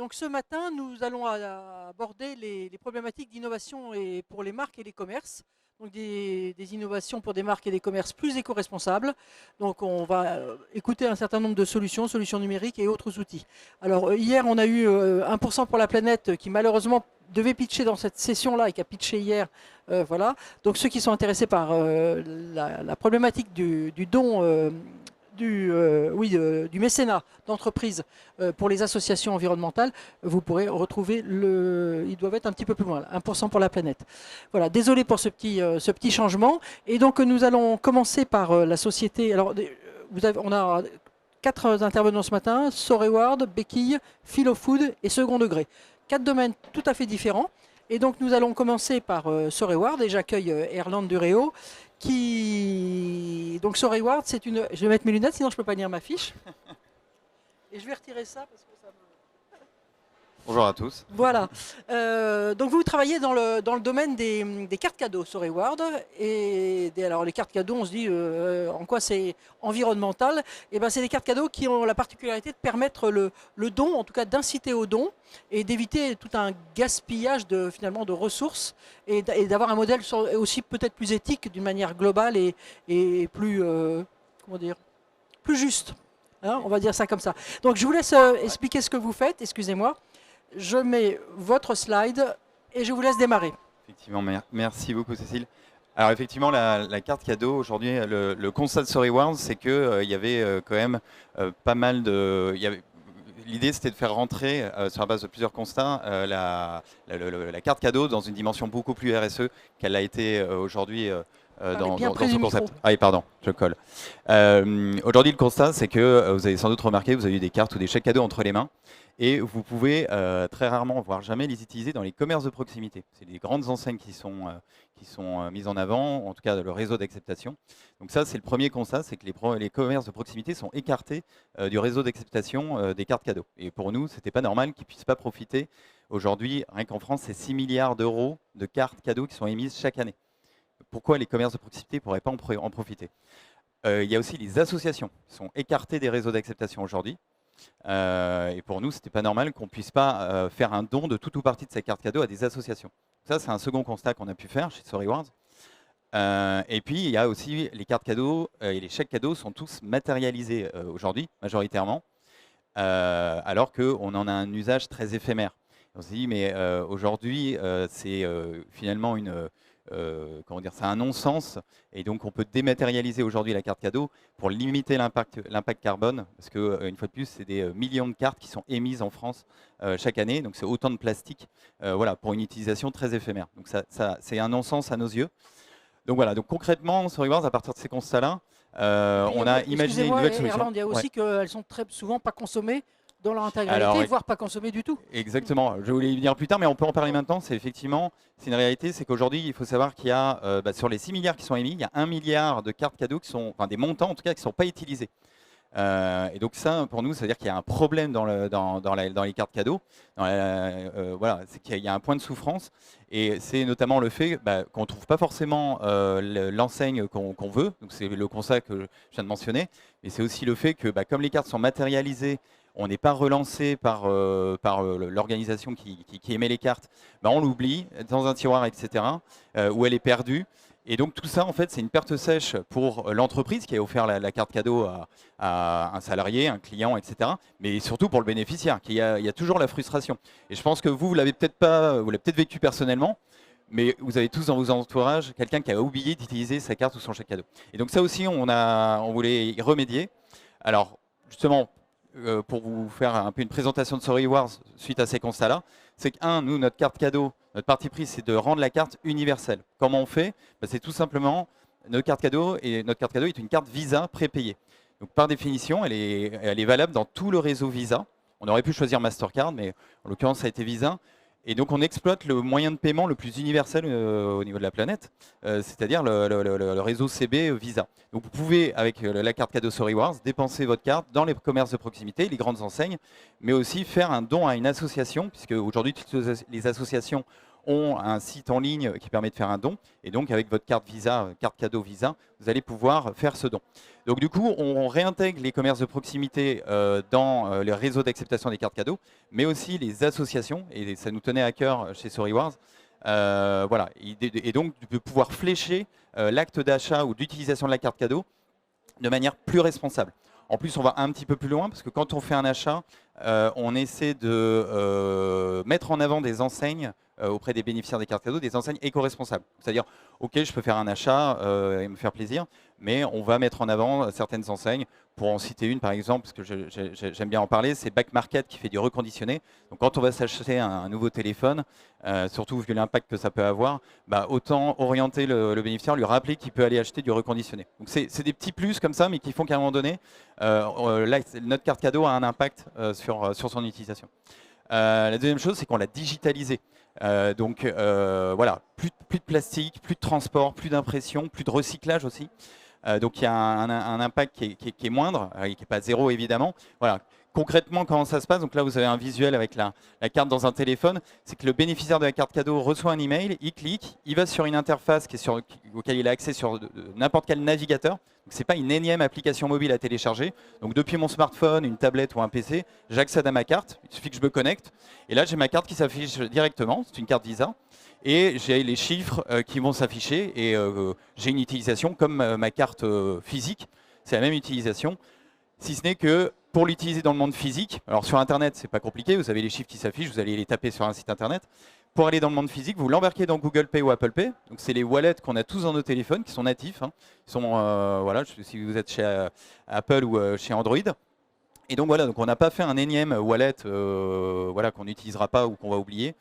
Donc ce matin, nous allons aborder les problématiques d'innovation pour les marques et les commerces. Donc des innovations pour des marques et des commerces plus éco-responsables. Donc on va écouter un certain nombre de solutions numériques et autres outils. Alors hier, on a eu 1% pour la planète qui malheureusement devait pitcher dans cette session-là et qui a pitché hier. Voilà. Donc ceux qui sont intéressés par la problématique du don du mécénat d'entreprise pour les associations environnementales, vous pourrez retrouver ils doivent être un petit peu plus loin, là, 1% pour la planète. Voilà, désolé pour ce petit changement. Et donc nous allons commencer par la société. Alors, on a 4 intervenants ce matin: Soreward, Béquille, Philofood et Second Degré. 4 domaines tout à fait différents. Et donc nous allons commencer par Soreward, et j'accueille Erland Duréo, donc Soreward, c'est une... Je vais mettre mes lunettes, sinon je ne peux pas lire ma fiche. Et je vais retirer ça parce que ça me... Bonjour à tous. Voilà. Donc vous travaillez dans le domaine des cartes cadeaux, Soreward. Alors les cartes cadeaux, on se dit en quoi c'est environnemental. Et ben c'est des cartes cadeaux qui ont la particularité de permettre le don, en tout cas d'inciter au don et d'éviter tout un gaspillage finalement de ressources et d'avoir un modèle aussi peut-être plus éthique d'une manière globale et plus comment dire, plus juste. Hein, on va dire ça comme ça. Donc je vous laisse expliquer ce que vous faites. Excusez-moi. Je mets votre slide et je vous laisse démarrer. Effectivement, merci beaucoup Cécile. Alors effectivement, la carte cadeau, aujourd'hui, le constat de Soreward, c'est qu'il y avait quand même pas mal de... L'idée, c'était de faire rentrer, sur la base de plusieurs constats, la carte cadeau dans une dimension beaucoup plus RSE qu'elle a été aujourd'hui dans ce concept. Ah oui, pardon, je colle. Aujourd'hui, le constat, c'est que vous avez sans doute remarqué, vous avez eu des cartes ou des chèques cadeaux entre les mains. Et vous pouvez très rarement, voire jamais, les utiliser dans les commerces de proximité. C'est les grandes enseignes qui sont mises en avant, en tout cas le réseau d'acceptation. Donc ça, c'est le premier constat, c'est que les commerces de proximité sont écartés du réseau d'acceptation des cartes cadeaux. Et pour nous, ce n'était pas normal qu'ils ne puissent pas profiter. Aujourd'hui, rien qu'en France, c'est 6 milliards d'euros de cartes cadeaux qui sont émises chaque année. Pourquoi les commerces de proximité ne pourraient pas en profiter? Il y a aussi les associations qui sont écartées des réseaux d'acceptation aujourd'hui. Et pour nous, ce n'était pas normal qu'on ne puisse pas faire un don de tout ou partie de ces cartes cadeaux à des associations. Ça, c'est un second constat qu'on a pu faire chez Soreward. Et puis, il y a aussi les cartes cadeaux et les chèques cadeaux sont tous matérialisés aujourd'hui, majoritairement, alors qu'on en a un usage très éphémère. On se dit, mais aujourd'hui, c'est finalement comment dire, c'est un non-sens, et donc on peut dématérialiser aujourd'hui la carte cadeau pour limiter l'impact carbone, parce que une fois de plus, c'est des millions de cartes qui sont émises en France chaque année, donc c'est autant de plastique, voilà, pour une utilisation très éphémère. Donc ça c'est un non-sens à nos yeux. Donc voilà, donc concrètement, sur Rewards, à partir de ces constats-là, on a imaginé une nouvelle solution. Erland, il y a aussi qu'elles sont très souvent pas consommées dans leur intégralité, voire pas consommées du tout. Exactement, je voulais y venir plus tard, mais on peut en parler maintenant. C'est effectivement, c'est une réalité, c'est qu'aujourd'hui, il faut savoir qu'il y a, sur les 6 milliards qui sont émis, il y a 1 milliard de cartes cadeaux qui sont, enfin des montants en tout cas, qui ne sont pas utilisés. Et donc ça, pour nous, ça veut dire qu'il y a un problème dans les cartes cadeaux. Voilà, c'est qu'il y a un point de souffrance, et c'est notamment le fait qu'on ne trouve pas forcément l'enseigne qu'on veut. Donc c'est le constat que je viens de mentionner, mais c'est aussi le fait que, comme les cartes sont matérialisées, on n'est pas relancé par l'organisation qui émet les cartes, on l'oublie dans un tiroir, etc., où elle est perdue. Et donc tout ça, en fait, c'est une perte sèche pour l'entreprise qui a offert la carte cadeau à un salarié, un client, etc., mais surtout pour le bénéficiaire, il y a toujours la frustration. Et je pense que vous l'avez peut-être vécu personnellement, mais vous avez tous dans vos entourages quelqu'un qui a oublié d'utiliser sa carte ou son chèque cadeau. Et donc ça aussi, on voulait y remédier. Alors, justement, pour vous faire un peu une présentation de Soreward suite à ces constats-là, c'est que, nous, notre carte cadeau, notre parti pris, c'est de rendre la carte universelle. Comment on fait? C'est tout simplement, notre carte cadeau est une carte Visa prépayée. Donc par définition, elle est valable dans tout le réseau Visa. On aurait pu choisir Mastercard, mais en l'occurrence, ça a été Visa. Et donc on exploite le moyen de paiement le plus universel au niveau de la planète, c'est-à-dire le réseau CB Visa. Donc vous pouvez, avec la carte cadeau Soreward, dépenser votre carte dans les commerces de proximité, les grandes enseignes, mais aussi faire un don à une association, puisque aujourd'hui toutes les associations ont un site en ligne qui permet de faire un don. Et donc, avec votre carte Visa, carte cadeau Visa, vous allez pouvoir faire ce don. Donc, du coup, on réintègre les commerces de proximité dans les réseaux d'acceptation des cartes cadeaux, mais aussi les associations. Et ça nous tenait à cœur chez StoryWars. Voilà. Et donc, de pouvoir flécher l'acte d'achat ou d'utilisation de la carte cadeau de manière plus responsable. En plus, on va un petit peu plus loin parce que quand on fait un achat, on essaie de mettre en avant des enseignes auprès des bénéficiaires des cartes cadeaux, des enseignes éco-responsables. C'est-à-dire, ok, je peux faire un achat et me faire plaisir, mais on va mettre en avant certaines enseignes. Pour en citer une, par exemple, parce que j'aime bien en parler, c'est Back Market qui fait du reconditionné. Donc, quand on va s'acheter un nouveau téléphone, surtout vu l'impact que ça peut avoir, bah, autant orienter le bénéficiaire, lui rappeler qu'il peut aller acheter du reconditionné. Donc, c'est des petits plus comme ça, mais qui font qu'à un moment donné, là, notre carte cadeau a un impact sur son utilisation. La deuxième chose, c'est qu'on l'a digitalisé. Donc voilà, plus de plastique, plus de transport, plus d'impression, plus de recyclage aussi. Donc il y a un impact qui est moindre, qui n'est pas zéro évidemment. Voilà. Concrètement, comment ça se passe? Donc là, vous avez un visuel avec la carte dans un téléphone. C'est que le bénéficiaire de la carte cadeau reçoit un email, il clique, il va sur une interface auquel il a accès sur n'importe quel navigateur. Ce n'est pas une énième application mobile à télécharger. Donc depuis mon smartphone, une tablette ou un PC, j'accède à ma carte. Il suffit que je me connecte. Et là, j'ai ma carte qui s'affiche directement. C'est une carte Visa. Et j'ai les chiffres qui vont s'afficher. Et j'ai une utilisation comme ma carte physique. C'est la même utilisation. Si ce n'est que pour l'utiliser dans le monde physique, alors sur Internet, c'est pas compliqué, vous avez les chiffres qui s'affichent, vous allez les taper sur un site Internet. Pour aller dans le monde physique, vous l'embarquez dans Google Pay ou Apple Pay. Donc c'est les wallets qu'on a tous dans nos téléphones, qui sont natifs. Ils sont, voilà, si vous êtes chez Apple ou chez Android. Et donc voilà, donc on n'a pas fait un énième wallet voilà, qu'on n'utilisera pas ou qu'on va oublier.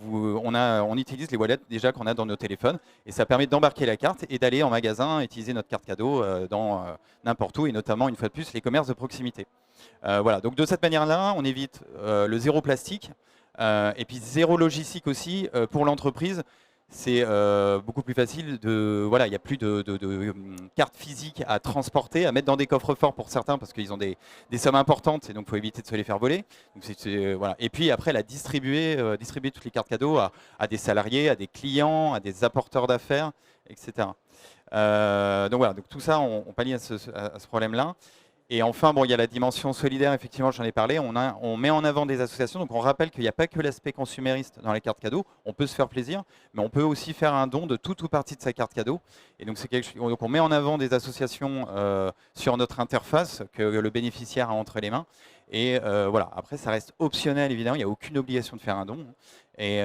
On utilise les wallets déjà qu'on a dans nos téléphones et ça permet d'embarquer la carte et d'aller en magasin utiliser notre carte cadeau dans n'importe où et notamment une fois de plus les commerces de proximité. Voilà, donc de cette manière-là, on évite le zéro plastique et puis zéro logistique aussi pour l'entreprise. C'est beaucoup plus facile voilà, il n'y a plus de cartes physiques à transporter, à mettre dans des coffres forts pour certains parce qu'ils ont des sommes importantes et donc il faut éviter de se les faire voler. Donc voilà. Et puis après, distribuer toutes les cartes cadeaux à des salariés, à des clients, à des apporteurs d'affaires, etc. Donc voilà, donc tout ça, on pallie à ce problème-là. Et enfin, bon, il y a la dimension solidaire, effectivement, j'en ai parlé. On met en avant des associations. Donc, on rappelle qu'il n'y a pas que l'aspect consumériste dans les cartes cadeaux. On peut se faire plaisir, mais on peut aussi faire un don de tout ou partie de sa carte cadeau. Et donc, donc on met en avant des associations sur notre interface que le bénéficiaire a entre les mains. Et voilà, après, ça reste optionnel, évidemment. Il n'y a aucune obligation de faire un don. Mais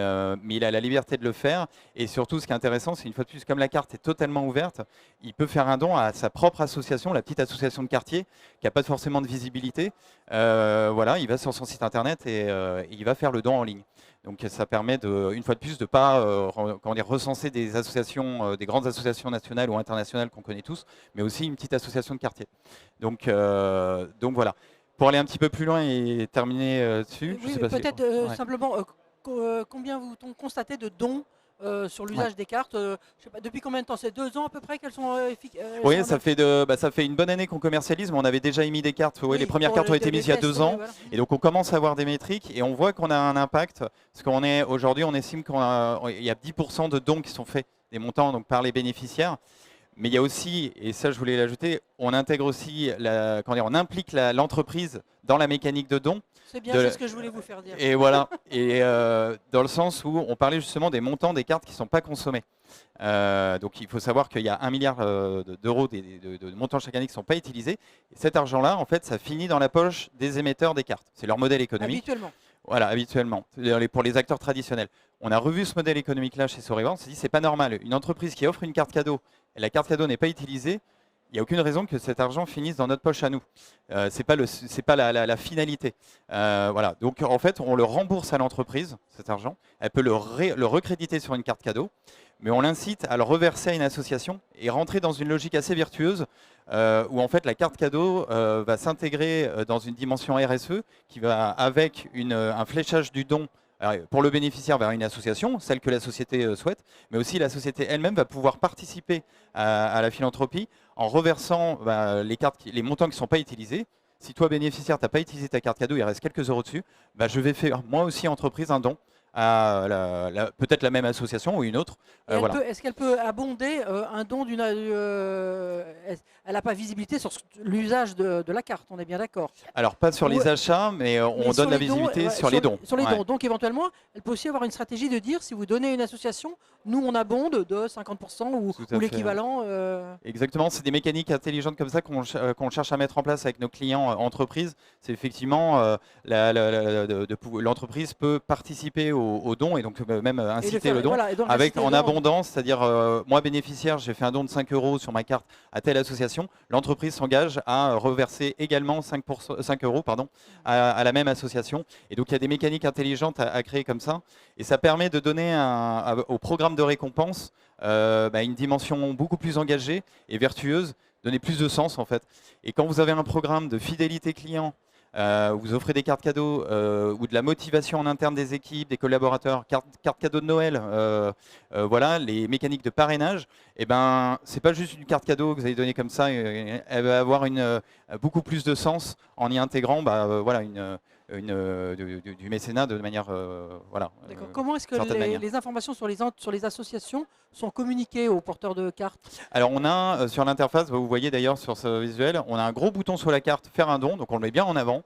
il a la liberté de le faire. Et surtout, ce qui est intéressant, c'est une fois de plus, comme la carte est totalement ouverte, il peut faire un don à sa propre association, la petite association de quartier, qui n'a pas forcément de visibilité. Voilà, il va sur son site internet et il va faire le don en ligne. Donc ça permet, une fois de plus, de ne pas recenser des associations, des grandes associations nationales ou internationales qu'on connaît tous, mais aussi une petite association de quartier. Donc voilà. Pour aller un petit peu plus loin et terminer dessus, oui, peut-être simplement, combien vous constatez de dons sur l'usage des cartes? Je sais pas, depuis combien de temps? C'est 2 ans à peu près qu'elles sont efficaces? Oui, ça fait une bonne année qu'on commercialise, mais on avait déjà émis des cartes. Oui, les premières cartes ont été mises il y a 2 ans. Voilà. Et donc on commence à avoir des métriques et on voit qu'on a un impact. Parce qu'aujourd'hui, on estime qu'il y a 10% de dons qui sont faits, des montants donc, par les bénéficiaires. Mais il y a aussi, et ça je voulais l'ajouter, on intègre aussi, on implique l'entreprise dans la mécanique de don. C'est bien, c'est ce que je voulais vous faire dire. Et voilà, et dans le sens où on parlait justement des montants des cartes qui ne sont pas consommées. Donc il faut savoir qu'il y a 1 milliard d'euros de montants chaque année qui ne sont pas utilisés. Et cet argent-là, en fait, ça finit dans la poche des émetteurs des cartes. C'est leur modèle économique. Habituellement. Voilà, habituellement, pour les acteurs traditionnels. On a revu ce modèle économique-là chez StoryWars, on s'est dit c'est pas normal. Une entreprise qui offre une carte cadeau et la carte cadeau n'est pas utilisée, il n'y a aucune raison que cet argent finisse dans notre poche à nous. C'est pas la finalité. Voilà. Donc en fait, on le rembourse à l'entreprise, cet argent. Elle peut le recréditer sur une carte cadeau, mais on l'incite à le reverser à une association et rentrer dans une logique assez vertueuse où en fait la carte cadeau va s'intégrer dans une dimension RSE qui va avec un fléchage du don pour le bénéficiaire vers une association, celle que la société souhaite, mais aussi la société elle-même va pouvoir participer à la philanthropie en reversant les montants qui ne sont pas utilisés. Si toi, bénéficiaire, tu n'as pas utilisé ta carte cadeau, il reste quelques euros dessus, je vais faire moi aussi entreprise un don à peut-être la même association ou une autre. Voilà. Est-ce qu'elle peut abonder un don d'une... elle n'a pas visibilité sur l'usage de la carte, on est bien d'accord. Alors pas sur les achats, mais on donne la visibilité sur les dons. Sur les dons. Donc éventuellement, elle peut aussi avoir une stratégie de dire, si vous donnez à une association, nous on abonde de 50% ou l'équivalent. Exactement, c'est des mécaniques intelligentes comme ça qu'on cherche à mettre en place avec nos clients entreprises. C'est effectivement l'entreprise peut participer au don et donc même inciter le don en abondance, c'est-à-dire moi bénéficiaire, j'ai fait un don de 5 € sur ma carte à telle association, l'entreprise s'engage à reverser également 5 € à la même association. Et donc il y a des mécaniques intelligentes à créer comme ça et ça permet de donner au programme de récompense une dimension beaucoup plus engagée et vertueuse, donner plus de sens en fait. Et quand vous avez un programme de fidélité client, vous offrez des cartes cadeaux ou de la motivation en interne des équipes, des collaborateurs, cartes cadeaux de Noël, voilà, les mécaniques de parrainage, et c'est pas juste une carte cadeau que vous allez donner comme ça, elle va avoir beaucoup plus de sens en y intégrant voilà, du mécénat de manière voilà. Comment est-ce que les informations sur les associations sont communiquées aux porteurs de cartes? Alors on a sur l'interface, vous voyez d'ailleurs sur ce visuel, on a un gros bouton sur la carte faire un don, donc on le met bien en avant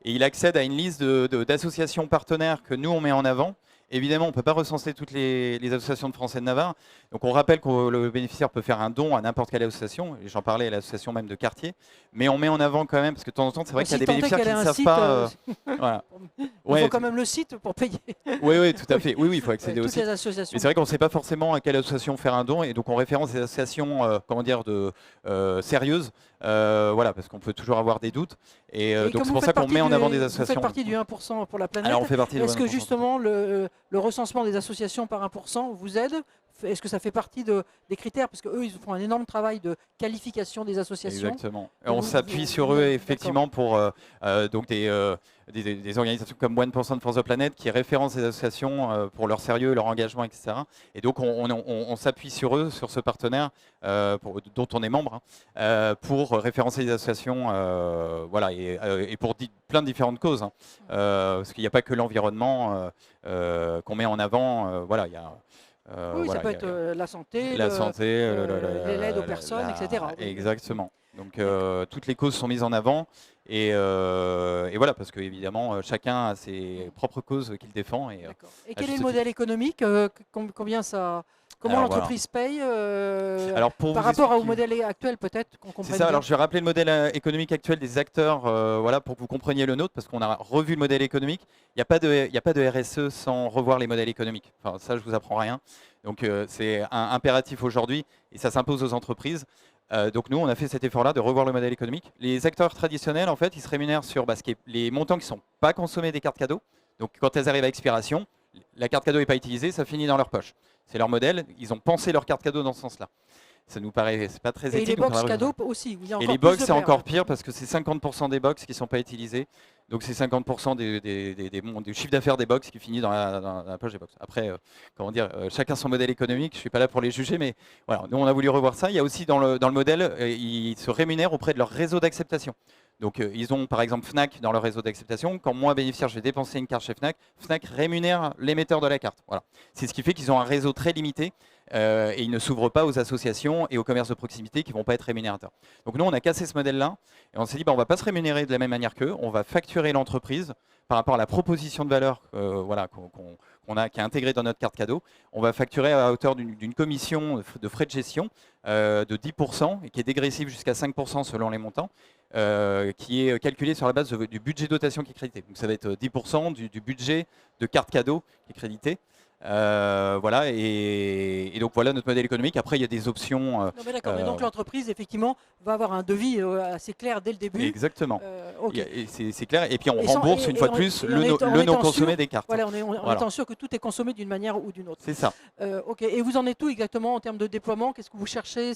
et il accède à une liste d'associations partenaires que nous on met en avant. Évidemment, on ne peut pas recenser toutes les associations de Français de Navarre. Donc on rappelle que le bénéficiaire peut faire un don à n'importe quelle association. J'en parlais à l'association même de quartier. Mais on met en avant quand même, parce que de temps en temps, c'est vrai qu'il y a des bénéficiaires qui ne savent pas. Voilà. Il faut quand même le site pour payer. Oui, tout à fait. Oui, il faut accéder au site. Les associations. Mais c'est vrai qu'on ne sait pas forcément à quelle association faire un don. Et donc on référence des associations sérieuses. Voilà, parce qu'on peut toujours avoir des doutes. Et donc c'est pour ça qu'on met en avant des associations. Vous faites partie du 1% pour la planète. Alors on fait partie. Est-ce que justement le recensement des associations par 1% vous aide? Est-ce que ça fait partie des critères? Parce qu'eux, ils font un énorme travail de qualification des associations. Exactement. Et on s'appuie sur eux effectivement pour donc des organisations comme 1% de France de Planète qui référencent les associations pour leur sérieux, leur engagement, etc. Et donc on s'appuie sur eux, sur ce partenaire dont on est membre, pour référencer les associations voilà, et pour plein de différentes causes. Parce qu'il n'y a pas que l'environnement qu'on met en avant. Voilà, il y a oui, ça peut être la santé, l'aide aux personnes, etc. Exactement. Donc toutes les causes sont mises en avant et voilà, parce que évidemment chacun a ses propres causes qu'il défend. Et quel est le modèle économique? Comment l'entreprise paye par rapport au modèle actuel peut-être qu'on comprenne? C'est ça, alors je vais rappeler le modèle économique actuel des acteurs voilà, pour que vous compreniez le nôtre, parce qu'on a revu le modèle économique. Il n'y a pas de RSE sans revoir les modèles économiques. Enfin, ça, je ne vous apprends rien. Donc c'est un impératif aujourd'hui et ça s'impose aux entreprises. Donc nous, on a fait cet effort-là de revoir le modèle économique. Les acteurs traditionnels, en fait, ils se rémunèrent sur les montants qui ne sont pas consommés des cartes cadeaux. Donc quand elles arrivent à expiration, la carte cadeau n'est pas utilisée, ça finit dans leur poche. C'est leur modèle, ils ont pensé leur carte cadeau dans ce sens-là. Ça nous paraît, c'est pas très éthique. Et les box cadeaux aussi. Et les box, c'est encore pire parce que c'est 50% des box qui ne sont pas utilisés. Donc c'est 50% du chiffre d'affaires des box qui finit dans la poche des box. Après, comment dire, chacun son modèle économique. Je ne suis pas là pour les juger, mais voilà, nous on a voulu revoir ça. Il y a aussi dans le modèle, ils se rémunèrent auprès de leur réseau d'acceptation. Donc ils ont par exemple Fnac dans leur réseau d'acceptation. Quand moi, bénéficiaire, je vais dépenser une carte chez Fnac, Fnac rémunère l'émetteur de la carte. Voilà. C'est ce qui fait qu'ils ont un réseau très limité et ils ne s'ouvrent pas aux associations et aux commerces de proximité qui ne vont pas être rémunérateurs. Donc nous, on a cassé ce modèle-là et on s'est dit, on ne va pas se rémunérer de la même manière qu'eux, on va facturer l'entreprise par rapport à la proposition de valeur voilà, qui est intégrée dans notre carte cadeau. On va facturer à hauteur d'une commission de frais de gestion de 10% et qui est dégressive jusqu'à 5% selon les montants. Qui est calculé sur la base du budget dotation qui est crédité. Donc ça va être 10% du budget de carte cadeau qui est crédité. Voilà, et donc voilà notre modèle économique. Après, il y a des options. Non, mais d'accord, mais donc l'entreprise, effectivement, va avoir un devis assez clair dès le début. Exactement. Okay. C'est clair. Et puis on rembourse une fois de plus le non consommé des cartes. Voilà, en étant sûr que tout est consommé d'une manière ou d'une autre. C'est ça. Ok. Et vous en êtes où exactement en termes de déploiement? Qu'est-ce que vous cherchez?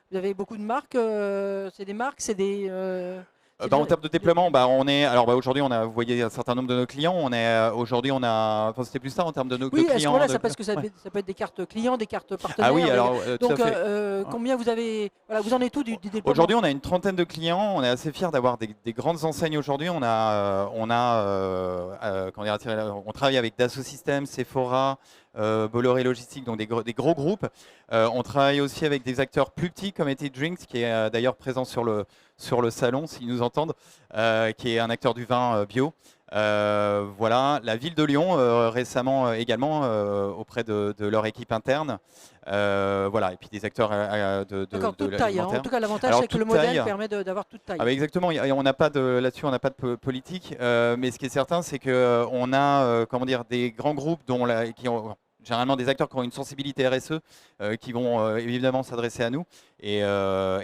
Vous avez beaucoup de marques. C'est des marques, c'est des En termes de déploiement, aujourd'hui, vous voyez un certain nombre de nos clients. Aujourd'hui, c'était plus ça en termes de nos oui, clients. Voilà, parce que ça peut être des cartes clients, des cartes partenaires. Ah oui, alors donc, tout à fait. combien vous avez, voilà, vous en êtes où du déploiement? Aujourd'hui, on a une trentaine de clients. On est assez fiers d'avoir des grandes enseignes aujourd'hui. On travaille avec Dassault Systèmes, Sephora, Bolloré Logistique, donc des gros groupes. On travaille aussi avec des acteurs plus petits comme Eti Drinks, qui est d'ailleurs présent sur le salon, s'ils nous entendent, qui est un acteur du vin bio. Voilà, la ville de Lyon récemment également auprès de leur équipe interne. Voilà, et puis des acteurs de toute taille. Hein. En tout cas, l'avantage c'est que le modèle permet d'avoir toute taille. Exactement. On n'a pas là-dessus, on n'a pas de politique. Mais ce qui est certain, c'est que on a des grands groupes qui ont généralement des acteurs qui ont une sensibilité RSE qui vont évidemment s'adresser à nous et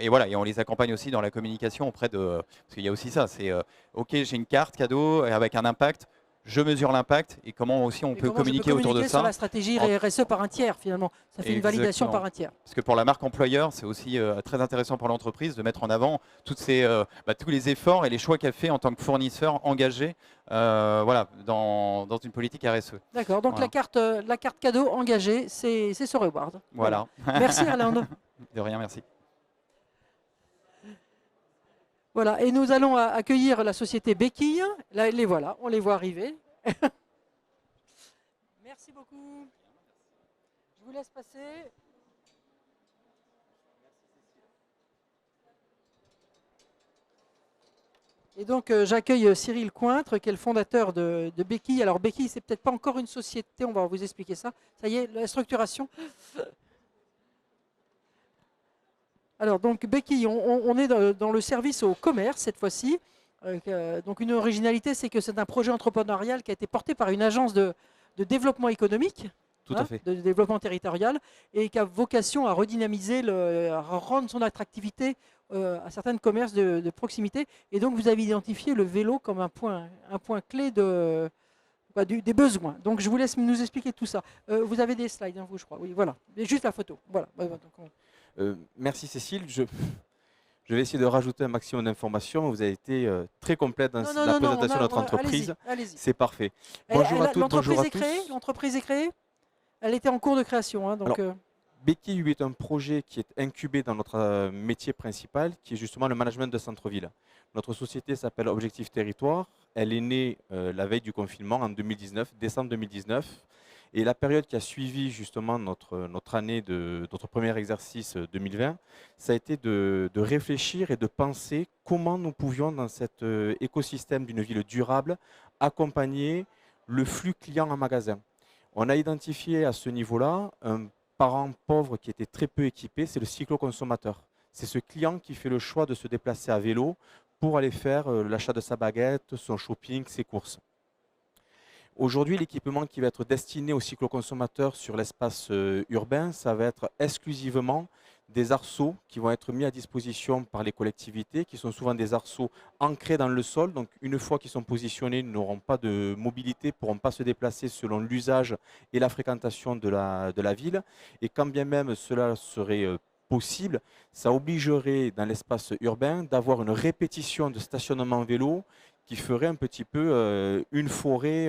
voilà, et on les accompagne aussi dans la communication auprès de, parce qu'il y a aussi ça, c'est ok, j'ai une carte cadeau avec un impact, je mesure l'impact et comment aussi on peut communiquer autour de ça. Sur la stratégie RSE par un tiers finalement, ça fait une validation par un tiers. Parce que pour la marque employeur, c'est aussi très intéressant pour l'entreprise de mettre en avant tous les efforts et les choix qu'elle fait en tant que fournisseur engagé voilà, dans une politique RSE. D'accord, donc voilà. la carte cadeau engagée, c'est ce reward. Voilà. Merci Arlande. De rien, merci. Voilà, et nous allons accueillir la société Béquille. Là, on les voit arriver. Merci beaucoup. Je vous laisse passer. Et donc, j'accueille Cyril Cointre, qui est le fondateur de Béquille. Alors, Béquille, c'est peut-être pas encore une société, on va vous expliquer ça. Ça y est, la structuration. Alors, donc, Béquille, on est dans le service au commerce, cette fois-ci. Donc, une originalité, c'est que c'est un projet entrepreneurial qui a été porté par une agence de développement économique, tout à fait, de développement territorial, et qui a vocation à redynamiser, à rendre son attractivité à certains commerces de proximité. Et donc, vous avez identifié le vélo comme un point clé des besoins. Donc, je vous laisse nous expliquer tout ça. Vous avez des slides, hein, vous, je crois. Oui, voilà. Juste la photo. Voilà. Merci Cécile. Je vais essayer de rajouter un maximum d'informations. Vous avez été très complète dans la présentation de notre entreprise. C'est parfait. Bonjour à toutes, bonjour à tous. L'entreprise est créée. Elle était en cours de création. Hein, donc, Béquille est un projet qui est incubé dans notre métier principal, qui est justement le management de centre-ville. Notre société s'appelle Objectif Territoire. Elle est née la veille du confinement en 2019, décembre 2019. Et la période qui a suivi justement notre année notre premier exercice 2020, ça a été de réfléchir et de penser comment nous pouvions, dans cet écosystème d'une ville durable, accompagner le flux client en magasin. On a identifié à ce niveau-là un parent pauvre qui était très peu équipé, c'est le cyclo-consommateur. C'est ce client qui fait le choix de se déplacer à vélo pour aller faire l'achat de sa baguette, son shopping, ses courses. Aujourd'hui, l'équipement qui va être destiné aux cyclo-consommateurs sur l'espace urbain, ça va être exclusivement des arceaux qui vont être mis à disposition par les collectivités, qui sont souvent des arceaux ancrés dans le sol. Donc, une fois qu'ils sont positionnés, ils n'auront pas de mobilité, ne pourront pas se déplacer selon l'usage et la fréquentation de la ville. Et quand bien même cela serait possible, ça obligerait dans l'espace urbain d'avoir une répétition de stationnement vélo qui ferait un petit peu une forêt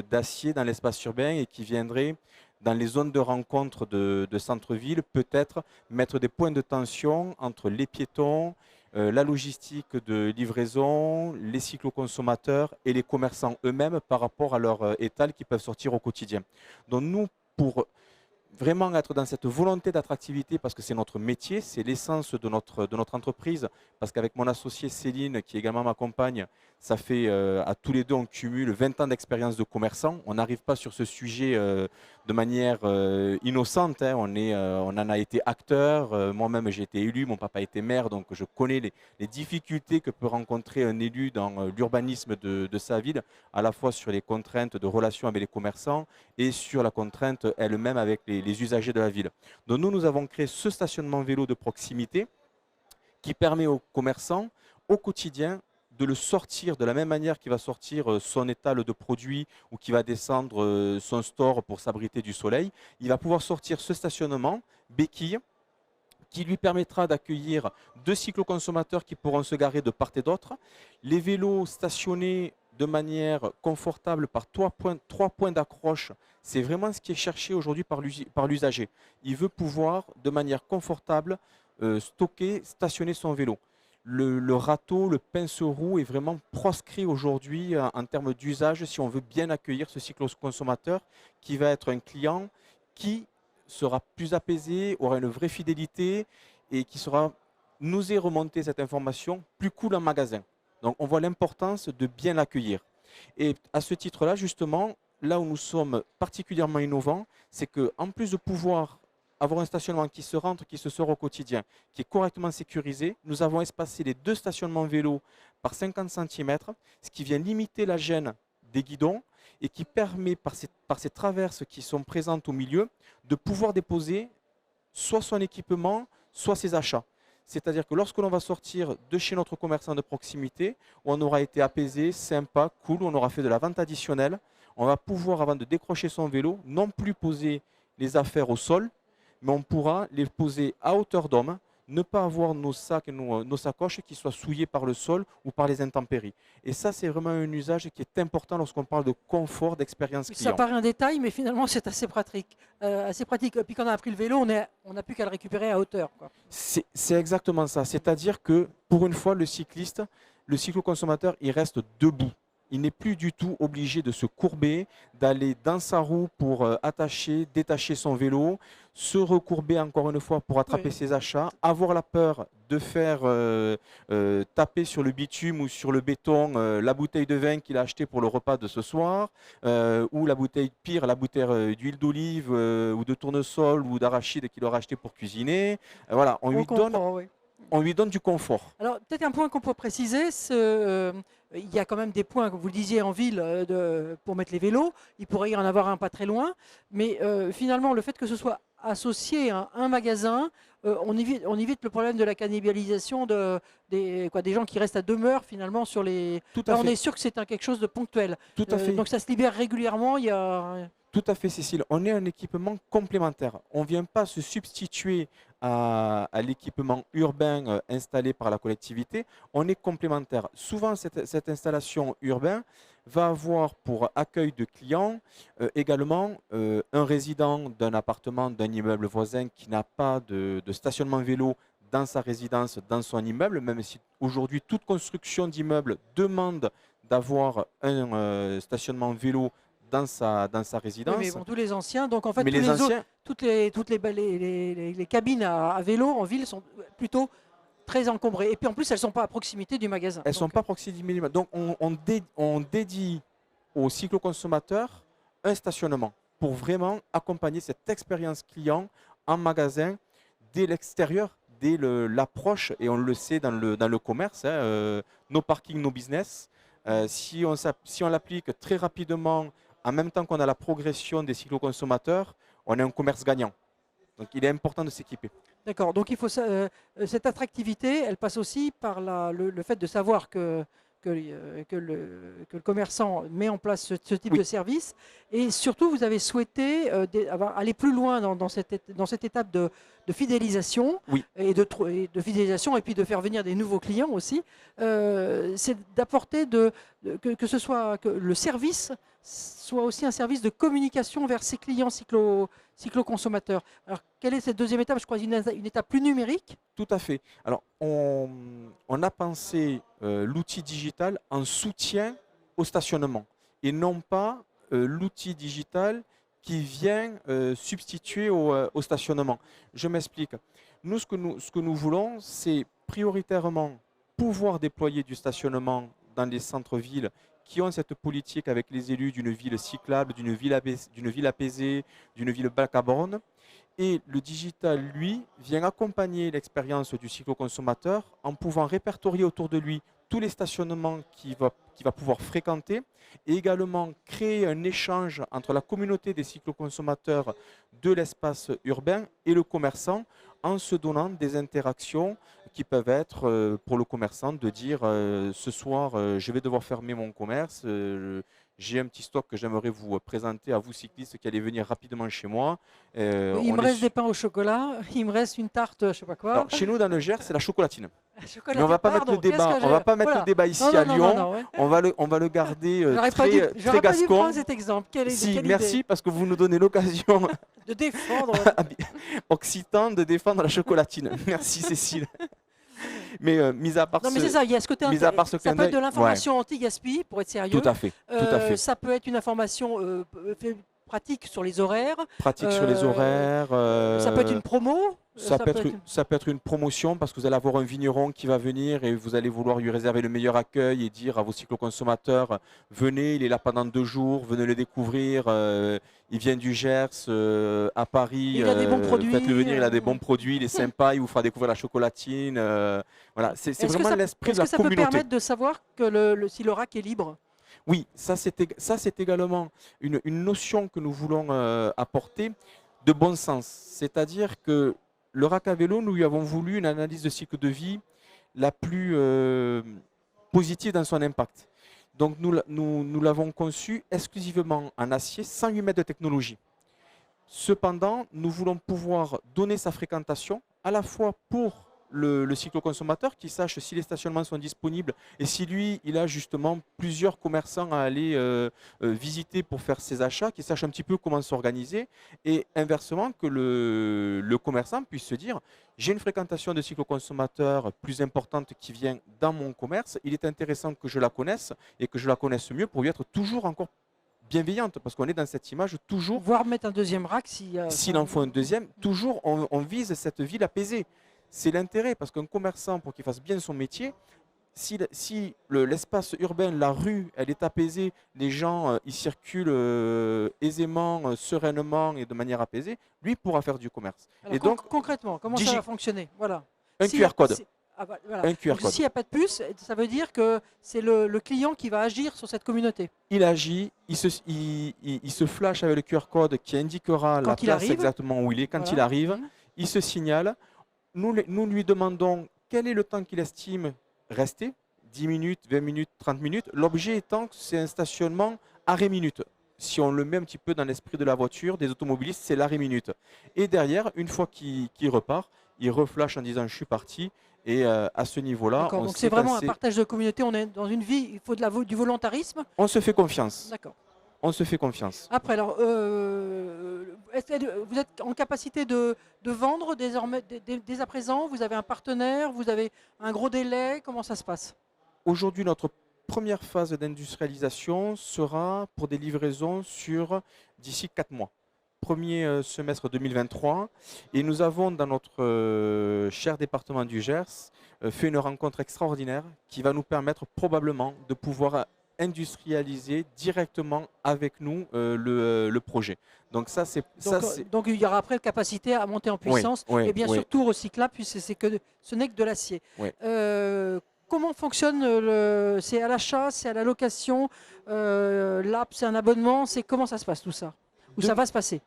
d'acier dans l'espace urbain et qui viendrait dans les zones de rencontre de centre-ville, peut-être mettre des points de tension entre les piétons, la logistique de livraison, les cyclo-consommateurs et les commerçants eux-mêmes par rapport à leur étal qui peuvent sortir au quotidien. Donc nous, pour vraiment être dans cette volonté d'attractivité, parce que c'est notre métier, c'est l'essence de notre entreprise, parce qu'avec mon associé Céline, qui également m'accompagne, ça fait à tous les deux, on cumule 20 ans d'expérience de commerçant. On n'arrive pas sur ce sujet de manière innocente, hein. On en a été acteur, moi-même j'ai été élu, mon papa était maire, donc je connais les difficultés que peut rencontrer un élu dans l'urbanisme de sa ville, à la fois sur les contraintes de relation avec les commerçants et sur la contrainte elle-même avec les usagers de la ville. Donc nous avons créé ce stationnement vélo de proximité qui permet aux commerçants au quotidien de le sortir de la même manière qu'il va sortir son étal de produits ou qu'il va descendre son store pour s'abriter du soleil. Il va pouvoir sortir ce stationnement béquille qui lui permettra d'accueillir 2 cycloconsommateurs qui pourront se garer de part et d'autre. Les vélos stationnés de manière confortable par 3 points d'accroche, c'est vraiment ce qui est cherché aujourd'hui par l'usager. Il veut pouvoir, de manière confortable, stationner son vélo. Le râteau, le pince-roue est vraiment proscrit aujourd'hui en termes d'usage si on veut bien accueillir ce cycloconsommateur qui va être un client qui sera plus apaisé, aura une vraie fidélité et qui sera nous remonter cette information plus cool en magasin. Donc on voit l'importance de bien l'accueillir. Et à ce titre-là, justement, là où nous sommes particulièrement innovants, c'est qu'en plus de pouvoir avoir un stationnement qui se rentre, qui se sort au quotidien, qui est correctement sécurisé, nous avons espacé les 2 stationnements vélo par 50 cm, ce qui vient limiter la gêne des guidons et qui permet, par ces traverses qui sont présentes au milieu, de pouvoir déposer soit son équipement, soit ses achats. C'est-à-dire que lorsque l'on va sortir de chez notre commerçant de proximité, on aura été apaisé, sympa, cool, on aura fait de la vente additionnelle, on va pouvoir, avant de décrocher son vélo, non plus poser les affaires au sol, mais on pourra les poser à hauteur d'homme, ne pas avoir nos sacs et nos sacoches qui soient souillés par le sol ou par les intempéries. Et ça, c'est vraiment un usage qui est important lorsqu'on parle de confort, d'expérience client. Ça paraît un détail, mais finalement, c'est assez pratique. Et puis quand on a pris le vélo, on n'a plus qu'à le récupérer à hauteur, quoi. C'est exactement ça. C'est-à-dire que, pour une fois, le cycloconsommateur, il reste debout. Il n'est plus du tout obligé de se courber, d'aller dans sa roue pour attacher, détacher son vélo, se recourber encore une fois pour attraper ses achats, avoir la peur de faire taper sur le bitume ou sur le béton la bouteille de vin qu'il a achetée pour le repas de ce soir, ou la bouteille d'huile d'olive ou de tournesol ou d'arachide qu'il aura acheté pour cuisiner. Voilà, on lui donne du confort. Alors, peut-être un point qu'on peut préciser, il y a quand même des points, comme vous le disiez, en ville pour mettre les vélos. Il pourrait y en avoir un pas très loin. Mais finalement, le fait que ce soit associé à un magasin, on évite le problème de la cannibalisation des gens qui restent à demeure finalement sur les... Là, on est sûr que c'est quelque chose de ponctuel. Tout à fait. Donc ça se libère régulièrement. Tout à fait, Cécile. On est un équipement complémentaire. On ne vient pas se substituer à l'équipement urbain installé par la collectivité. On est complémentaire. Souvent, cette installation urbaine va avoir pour accueil de clients également un résident d'un appartement, d'un immeuble voisin qui n'a pas de stationnement vélo dans sa résidence, dans son immeuble, même si aujourd'hui toute construction d'immeuble demande d'avoir un stationnement vélo dans sa résidence. Oui, mais bon, tous les anciens, donc en fait, toutes les cabines à vélo en ville sont plutôt très encombrées. Et puis en plus, elles ne sont pas à proximité du magasin. Elles ne sont pas à proximité du magasin. Donc on dédie aux cycloconsommateurs un stationnement pour vraiment accompagner cette expérience client en magasin dès l'extérieur, dès l'approche, et on le sait dans le commerce, nos parkings, nos business. Si on l'applique très rapidement, en même temps qu'on a la progression des cycloconsommateurs, on a un commerce gagnant. Donc il est important de s'équiper. D'accord, donc il faut cette attractivité, elle passe aussi par le fait de savoir que le commerçant met en place ce type de service. Et surtout, vous avez souhaité aller plus loin dans cette étape de fidélisation, et de fidélisation, et puis de faire venir des nouveaux clients aussi. C'est d'apporter que le service soit aussi un service de communication vers ses clients cycloconsommateurs. Alors, quelle est cette deuxième étape? Je crois une étape plus numérique. Tout à fait. Alors, on a pensé l'outil digital en soutien au stationnement et non pas l'outil digital qui vient substituer au stationnement. Je m'explique. Nous, ce que nous voulons, c'est prioritairement pouvoir déployer du stationnement dans les centres-villes qui ont cette politique avec les élus d'une ville cyclable, d'une ville apaisée, d'une ville bas carbone. Et le digital, lui, vient accompagner l'expérience du cycloconsommateur en pouvant répertorier autour de lui tous les stationnements qu'il va pouvoir fréquenter et également créer un échange entre la communauté des cycloconsommateurs de l'espace urbain et le commerçant en se donnant des interactions qui peuvent être pour le commerçant de dire ce soir je vais devoir fermer mon commerce, j'ai un petit stock que j'aimerais vous présenter à vous cyclistes qui allez venir rapidement chez moi. Il me reste des pains au chocolat, il me reste une tarte, je ne sais pas quoi. Alors, chez nous, dans le Gers, c'est la chocolatine. Chocolat, Mais on va pas mettre le débat. On va pas mettre le débat ici à Lyon. Ouais. On va le garder J'aurais très pas dû gascon. prendre cet exemple. Quelle merci idée parce que vous nous donnez l'occasion de défendre occitan de défendre la chocolatine. Merci Cécile. Mais mis à part non, mais c'est ça, il y a ce côté ça peut être de l'information anti-gaspi, pour être sérieux. Tout à fait. Ça peut être une information pratique sur les horaires. Pratique sur les horaires. Ça peut être une promo. Ça peut être une promotion parce que vous allez avoir un vigneron qui va venir et vous allez vouloir lui réserver le meilleur accueil et dire à vos cycloconsommateurs, venez, il est là pendant 2 jours, venez le découvrir, il vient du Gers, à Paris, il a des bons produits, faites-le venir, il a des bons produits, il est sympa, il vous fera découvrir la chocolatine. Voilà, c'est vraiment l'esprit de la communauté. Est-ce que ça peut permettre de savoir que si le rack est libre? Oui, ça c'est également une notion que nous voulons apporter de bon sens. C'est-à-dire que le rack à vélo, nous lui avons voulu une analyse de cycle de vie la plus positive dans son impact. Donc nous l'avons conçu exclusivement en acier, sans lui mettre de technologie. Cependant, nous voulons pouvoir donner sa fréquentation à la fois pour le cycloconsommateur qui sache si les stationnements sont disponibles et si lui, il a justement plusieurs commerçants à aller visiter pour faire ses achats, qui sache un petit peu comment s'organiser et inversement que le commerçant puisse se dire j'ai une fréquentation de cycloconsommateurs plus importante qui vient dans mon commerce, il est intéressant que je la connaisse et que je la connaisse mieux pour lui être toujours encore bienveillante parce qu'on est dans cette image toujours... Voire mettre un deuxième rack s'il en faut un deuxième, toujours on vise cette ville apaisée. C'est l'intérêt, parce qu'un commerçant, pour qu'il fasse bien son métier, si l'espace urbain, la rue, elle est apaisée, les gens ils circulent aisément, sereinement et de manière apaisée, lui pourra faire du commerce. Alors, et donc, concrètement, comment ça va fonctionner? Voilà. Un QR code. Voilà. Un QR code. S'il n'y a pas de puce, ça veut dire que c'est le client qui va agir sur cette communauté. Il agit, il se flash avec le QR code qui indiquera la place exactement où il est quand il arrive, il se signale. Nous lui demandons quel est le temps qu'il estime rester, 10 minutes, 20 minutes, 30 minutes. L'objet étant que c'est un stationnement arrêt-minute. Si on le met un petit peu dans l'esprit de la voiture, des automobilistes, c'est l'arrêt-minute. Et derrière, une fois qu'il repart, il reflash en disant « je suis parti ». Et à ce niveau-là, donc c'est vraiment un partage de communauté. On est dans une vie, il faut du volontarisme. On se fait confiance. D'accord. On se fait confiance. Après, alors, vous êtes en capacité de vendre désormais, dès à présent? Vous avez un partenaire? Vous avez un gros délai? Comment ça se passe? Aujourd'hui, notre première phase d'industrialisation sera pour des livraisons d'ici 4 mois. Premier semestre 2023. Et nous avons, dans notre cher département du Gers, fait une rencontre extraordinaire qui va nous permettre probablement de pouvoir industrialiser directement avec nous le projet. Donc ça c'est donc il y aura après capacité à monter en puissance et bien sûr tout recyclable puisque ce n'est que de l'acier. Comment fonctionne c'est à l'achat, c'est à la location, l'app c'est un abonnement, comment ça se passe tout ça? Où ça va se passer?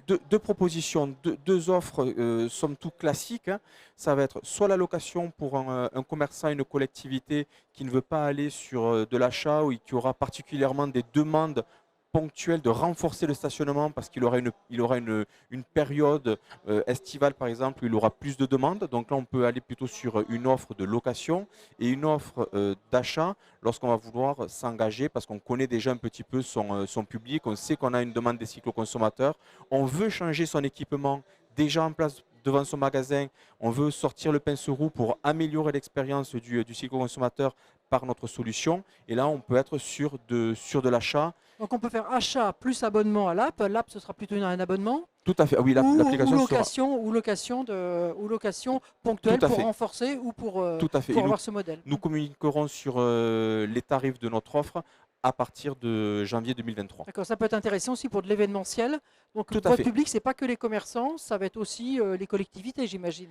Deux propositions, deux offres somme toute classiques. Ça va être soit la location pour un commerçant, une collectivité qui ne veut pas aller sur de l'achat ou qui aura particulièrement des demandes ponctuelles de renforcer le stationnement parce qu'il aura une période estivale par exemple où il aura plus de demandes. Donc là on peut aller plutôt sur une offre de location et une offre d'achat lorsqu'on va vouloir s'engager parce qu'on connaît déjà un petit peu son public, on sait qu'on a une demande des cycloconsommateurs, on veut changer son équipement déjà en place devant son magasin, on veut sortir le pinceau pour améliorer l'expérience du cycloconsommateur par notre solution et là on peut être sur de l'achat. Donc on peut faire achat plus abonnement à l'app. L'app ce sera plutôt un abonnement. Tout à fait. Oui, l'application ou location ponctuelle pour renforcer ou pour avoir ce modèle. Nous communiquerons sur les tarifs de notre offre à partir de janvier 2023. D'accord, ça peut être intéressant aussi pour de l'événementiel. Donc votre public, c'est pas que les commerçants, ça va être aussi les collectivités, j'imagine.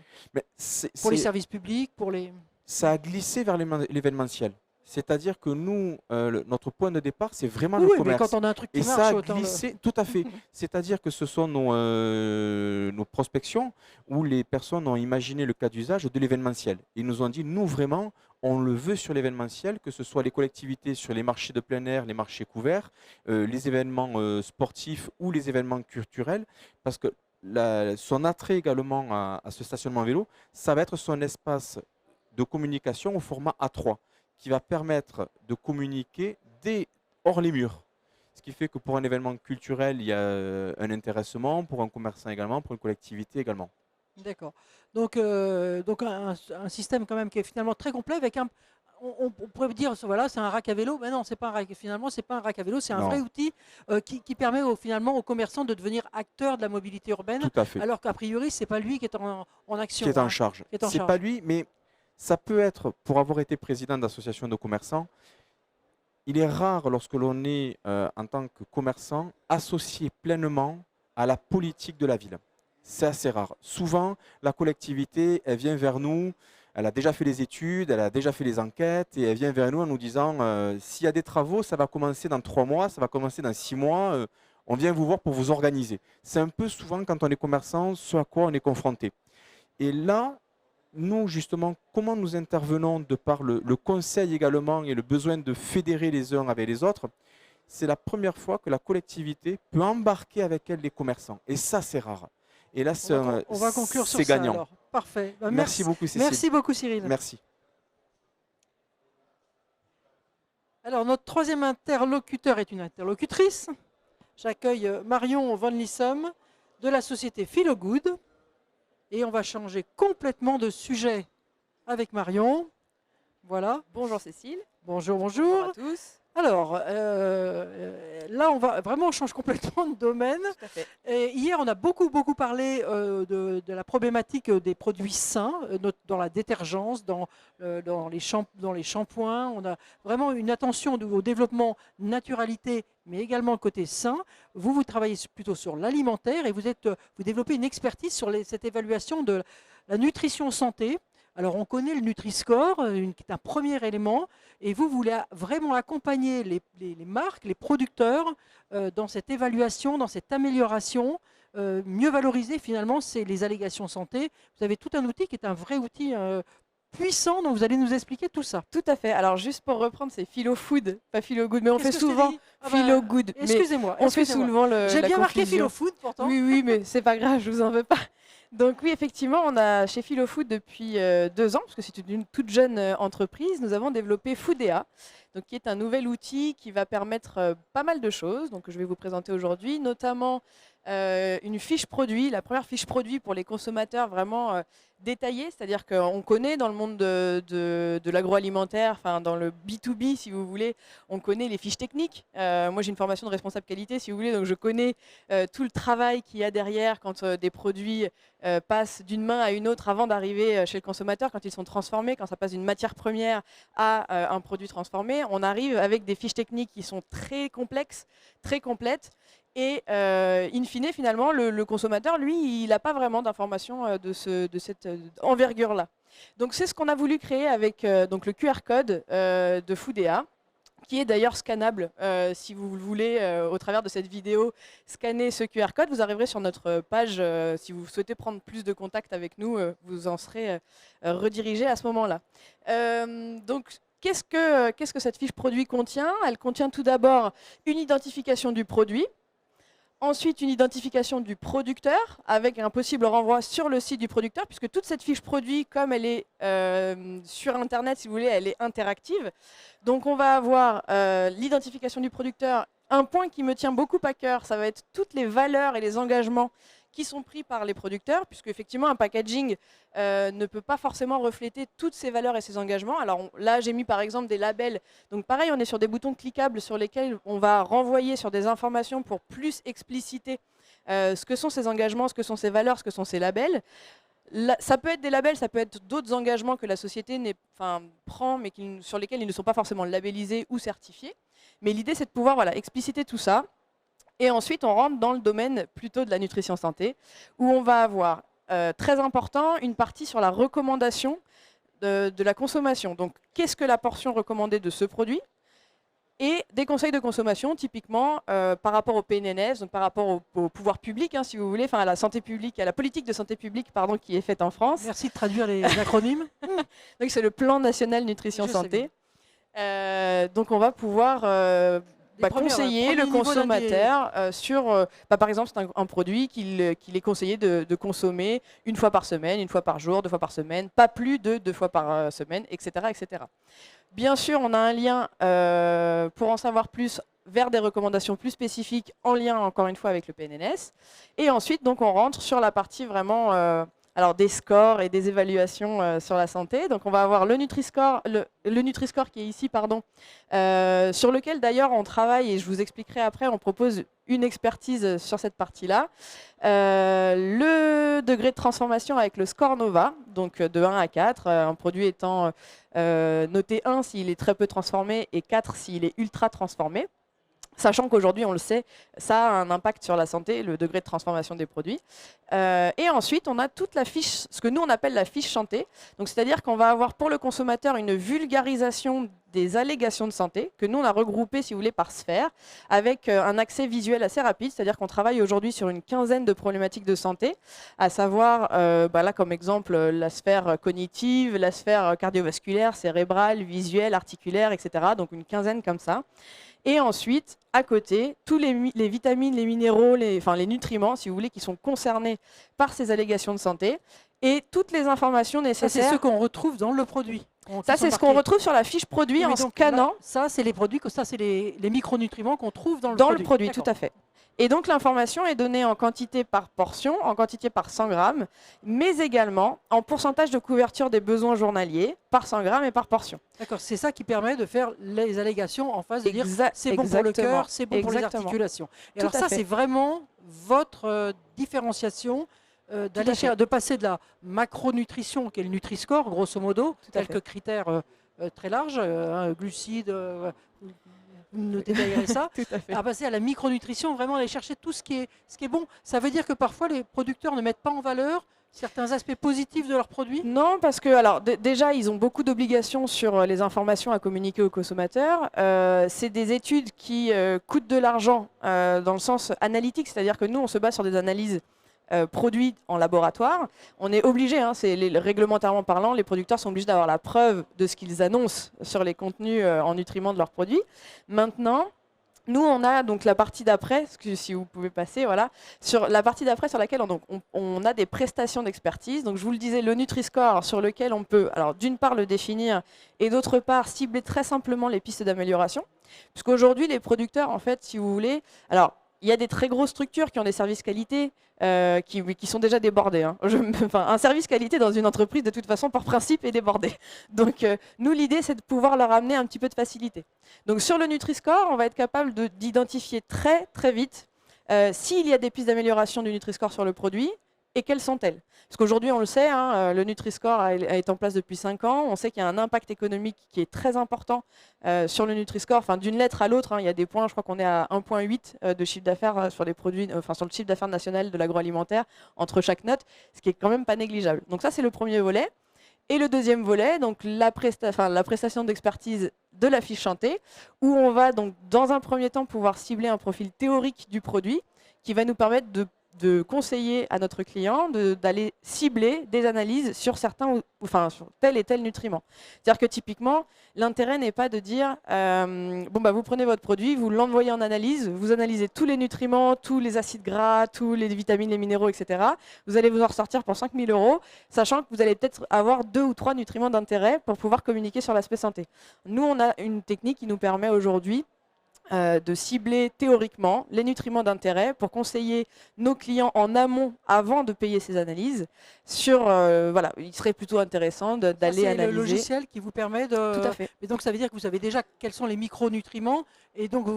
Pour les services publics, pour les... Ça a glissé vers l'événementiel. C'est-à-dire que nous, notre point de départ, c'est vraiment le commerce. Mais quand on a un truc qui marche, ça a glissé, tout à fait. C'est-à-dire que ce sont nos prospections où les personnes ont imaginé le cas d'usage de l'événementiel. Ils nous ont dit, nous vraiment, on le veut sur l'événementiel, que ce soit les collectivités sur les marchés de plein air, les marchés couverts, les événements sportifs ou les événements culturels, parce que son attrait également à ce stationnement vélo, ça va être son espace de communication au format A3, qui va permettre de communiquer hors les murs. Ce qui fait que pour un événement culturel, il y a un intéressement, pour un commerçant également, pour une collectivité également. D'accord. Donc un système quand même qui est finalement très complet avec on pourrait dire voilà c'est un rack à vélo, mais non c'est pas un rack, finalement c'est pas un rack à vélo, c'est un vrai outil qui permet finalement aux commerçants de devenir acteurs de la mobilité urbaine. Tout à fait. Alors qu'a priori c'est pas lui qui est en action. Qui est en charge. C'est pas lui, mais ça peut être, pour avoir été président d'association de commerçants, il est rare lorsque l'on est en tant que commerçant associé pleinement à la politique de la ville. C'est assez rare. Souvent, la collectivité, elle vient vers nous, elle a déjà fait les études, elle a déjà fait les enquêtes, et elle vient vers nous en nous disant s'il y a des travaux, ça va commencer dans 3 mois, ça va commencer dans 6 mois, on vient vous voir pour vous organiser. C'est un peu souvent, quand on est commerçant, ce à quoi on est confronté. Et là, nous, justement, comment nous intervenons de par le conseil également et le besoin de fédérer les uns avec les autres, c'est la première fois que la collectivité peut embarquer avec elle les commerçants. Et ça, c'est rare. Et là, on va conclure sur gagnant. Ça, alors. Parfait. Merci beaucoup, Cécile. Merci beaucoup, Cyril. Merci. Alors, notre troisième interlocuteur est une interlocutrice. J'accueille Marion Van Lissem de la société Feel Good. Et on va changer complètement de sujet avec Marion. Voilà. Bonjour Cécile. Bonjour, bonjour. Bonjour à tous. Alors, là, on change complètement de domaine. Tout à fait. Et hier, on a beaucoup parlé de la problématique des produits sains, dans la détergence, dans les shampoings. On a vraiment une attention au développement naturalité, mais également le côté sain. Vous travaillez plutôt sur l'alimentaire et vous développez une expertise sur cette évaluation de la nutrition santé. Alors, on connaît le Nutri-Score, qui est un premier élément, et vous voulez vraiment accompagner les marques, les producteurs dans cette évaluation, dans cette amélioration, mieux valoriser finalement les allégations santé. Vous avez tout un outil qui est un vrai outil puissant, donc vous allez nous expliquer tout ça. Tout à fait. Alors, juste pour reprendre, c'est Philo Food, pas Philo Good, mais on fait souvent Philo Good. Excusez-moi. On fait souvent J'ai bien marqué Philo Food pourtant. Oui, mais c'est pas grave, je vous en veux pas. Donc oui, effectivement, on a chez Philo Food depuis 2 ans, parce que c'est une toute jeune entreprise, nous avons développé Foodea, donc qui est un nouvel outil qui va permettre pas mal de choses. Donc je vais vous présenter aujourd'hui, notamment une fiche produit, la première fiche produit pour les consommateurs vraiment détaillée, c'est-à-dire qu'on connaît dans le monde de l'agroalimentaire, enfin dans le B2B si vous voulez, on connaît les fiches techniques. Moi j'ai une formation de responsable qualité si vous voulez, donc je connais tout le travail qu'il y a derrière quand des produits passent d'une main à une autre avant d'arriver chez le consommateur, quand ils sont transformés, quand ça passe d'une matière première à un produit transformé. On arrive avec des fiches techniques qui sont très complexes, très complètes. Et in fine, finalement, le consommateur, lui, il n'a pas vraiment d'informations de cette envergure-là. Donc c'est ce qu'on a voulu créer avec donc le QR code de Foodea, qui est d'ailleurs scannable. Si vous le voulez, au travers de cette vidéo, scanner ce QR code, vous arriverez sur notre page. Si vous souhaitez prendre plus de contact avec nous, vous en serez redirigé à ce moment-là. Donc, qu'est-ce que cette fiche produit contient? Elle contient tout d'abord une identification du produit. Ensuite, une identification du producteur avec un possible renvoi sur le site du producteur, puisque toute cette fiche produit, comme elle est sur Internet, si vous voulez, elle est interactive. Donc, on va avoir l'identification du producteur. Un point qui me tient beaucoup à cœur, ça va être toutes les valeurs et les engagements qui sont pris par les producteurs, puisque effectivement un packaging ne peut pas forcément refléter toutes ces valeurs et ces engagements. Alors là, j'ai mis par exemple des labels. Donc pareil, on est sur des boutons cliquables sur lesquels on va renvoyer sur des informations pour plus expliciter ce que sont ces engagements, ce que sont ces valeurs, ce que sont ces labels. Là, ça peut être des labels, ça peut être d'autres engagements que la société prend, mais sur lesquels ils ne sont pas forcément labellisés ou certifiés. Mais l'idée, c'est de pouvoir expliciter tout ça. Et ensuite, on rentre dans le domaine plutôt de la nutrition santé, où on va avoir, très important, une partie sur la recommandation de la consommation. Donc, qu'est-ce que la portion recommandée de ce produit? et des conseils de consommation, typiquement par rapport au PNNS, donc par rapport au pouvoir public, si vous voulez, enfin à la santé publique, à la politique de santé publique, pardon, qui est faite en France. Merci de traduire les acronymes. Donc c'est le Plan national nutrition santé. Donc on va pouvoir conseiller le consommateur sur, par exemple, c'est un produit qu'il est conseillé de consommer une fois par semaine, une fois par jour, 2 fois par semaine, pas plus de 2 fois par semaine, etc., etc. Bien sûr, on a un lien pour en savoir plus vers des recommandations plus spécifiques en lien, encore une fois, avec le PNNS. Et ensuite, donc, on rentre sur la partie vraiment alors des scores et des évaluations sur la santé. Donc, on va avoir le Nutri-Score, le Nutri-Score qui est ici, pardon, sur lequel, d'ailleurs, on travaille, et je vous expliquerai après, on propose une expertise sur cette partie-là. Le degré de transformation avec le score Nova, donc de 1 à 4, un produit étant noté 1 s'il est très peu transformé et 4 s'il est ultra transformé. Sachant qu'aujourd'hui, on le sait, ça a un impact sur la santé, le degré de transformation des produits. Et ensuite, on a toute la fiche, ce que nous, on appelle la fiche santé. Donc, c'est-à-dire qu'on va avoir pour le consommateur une vulgarisation des allégations de santé, que nous, on a regroupé, si vous voulez, par sphère, avec un accès visuel assez rapide. C'est-à-dire qu'on travaille aujourd'hui sur une quinzaine de problématiques de santé, à savoir, là, comme exemple, la sphère cognitive, la sphère cardiovasculaire, cérébrale, visuelle, articulaire, etc. Donc, une quinzaine comme ça. Et ensuite, à côté, tous les vitamines, les minéraux, les nutriments, si vous voulez, qui sont concernés par ces allégations de santé, et toutes les informations nécessaires. Ça, c'est ce qu'on retrouve dans le produit. Ça, c'est ce qu'on retrouve sur la fiche produit en scannant. Là, ça, c'est les produits, ça, c'est les micronutriments qu'on trouve dans le produit. Dans le produit, tout à fait. Et donc, l'information est donnée en quantité par portion, en quantité par 100 grammes, mais également en pourcentage de couverture des besoins journaliers par 100 grammes et par portion. D'accord, c'est ça qui permet de faire les allégations en face, de dire c'est bon pour le cœur, c'est bon pour les articulations. Et alors ça, c'est vraiment votre différenciation de passer de la macronutrition, qui est le Nutri-Score, grosso modo, quelques critères très larges, glucides, ne détaillerez ça, à passer à la micronutrition, vraiment aller chercher tout ce qui est bon. Ça veut dire que parfois les producteurs ne mettent pas en valeur certains aspects positifs de leurs produits? Non, parce que alors, déjà, ils ont beaucoup d'obligations sur les informations à communiquer aux consommateurs. C'est des études qui coûtent de l'argent dans le sens analytique, c'est-à-dire que nous, on se base sur des analyses produits en laboratoire. On est obligé, réglementairement parlant, les producteurs sont obligés d'avoir la preuve de ce qu'ils annoncent sur les contenus en nutriments de leurs produits. Maintenant, nous, on a donc la partie d'après, si vous pouvez passer, voilà, sur la partie d'après sur laquelle on a des prestations d'expertise. Donc, je vous le disais, le Nutri-Score sur lequel on peut, alors d'une part le définir et d'autre part cibler très simplement les pistes d'amélioration. Puisqu'aujourd'hui, les producteurs, en fait, si vous voulez, alors il y a des très grosses structures qui ont des services qualité qui sont déjà débordés. Un service qualité dans une entreprise, de toute façon, par principe, est débordé. Donc, nous, l'idée, c'est de pouvoir leur amener un petit peu de facilité. Donc, sur le Nutri-Score, on va être capable d'identifier très, très vite s'il y a des pistes d'amélioration du Nutri-Score sur le produit et quelles sont-elles. Parce qu'aujourd'hui, on le sait, le Nutri-Score est en place depuis 5 ans. On sait qu'il y a un impact économique qui est très important sur le Nutri-Score. Enfin, d'une lettre à l'autre, il y a des points, je crois qu'on est à 1,8 de chiffre d'affaires sur les produits, sur le chiffre d'affaires national de l'agroalimentaire entre chaque note, ce qui est quand même pas négligeable. Donc ça, c'est le premier volet. Et le deuxième volet, donc la prestation d'expertise de la fiche santé, où on va donc dans un premier temps pouvoir cibler un profil théorique du produit qui va nous permettre de conseiller à notre client d'aller cibler des analyses sur certains, sur tel et tel nutriment. C'est-à-dire que typiquement, l'intérêt n'est pas de dire vous prenez votre produit, vous l'envoyez en analyse, vous analysez tous les nutriments, tous les acides gras, tous les vitamines, les minéraux, etc. Vous allez vous en ressortir pour 5 000 €, sachant que vous allez peut-être avoir 2 ou 3 nutriments d'intérêt pour pouvoir communiquer sur l'aspect santé. Nous, on a une technique qui nous permet aujourd'hui de cibler théoriquement les nutriments d'intérêt pour conseiller nos clients en amont avant de payer ces analyses sur, il serait plutôt intéressant d'aller analyser. C'est le logiciel qui vous permet de... Tout à fait. Et donc ça veut dire que vous savez déjà quels sont les micronutriments et donc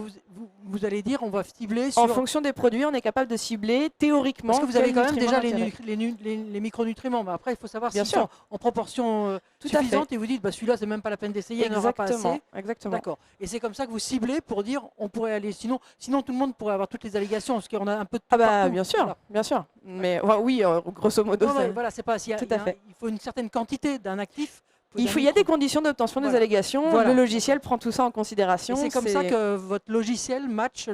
vous allez dire on va cibler sur... En fonction des produits, on est capable de cibler théoriquement. Parce que vous avez quand même déjà les micronutriments, mais après il faut savoir s'ils sont en proportion suffisante et vous dites celui-là c'est même pas la peine d'essayer, il n'y en aura pas assez. Exactement. D'accord. Et c'est comme ça que vous ciblez pour dire on pourrait aller, sinon tout le monde pourrait avoir toutes les allégations parce qu'on a un peu de tout partout. Bien sûr, voilà. Bien sûr. Mais oui, grosso modo. Voilà, c'est pas il faut une certaine quantité d'un actif Il y a des conditions d'obtention des allégations. Voilà. Le logiciel prend tout ça en considération. Et c'est comme ça que votre logiciel match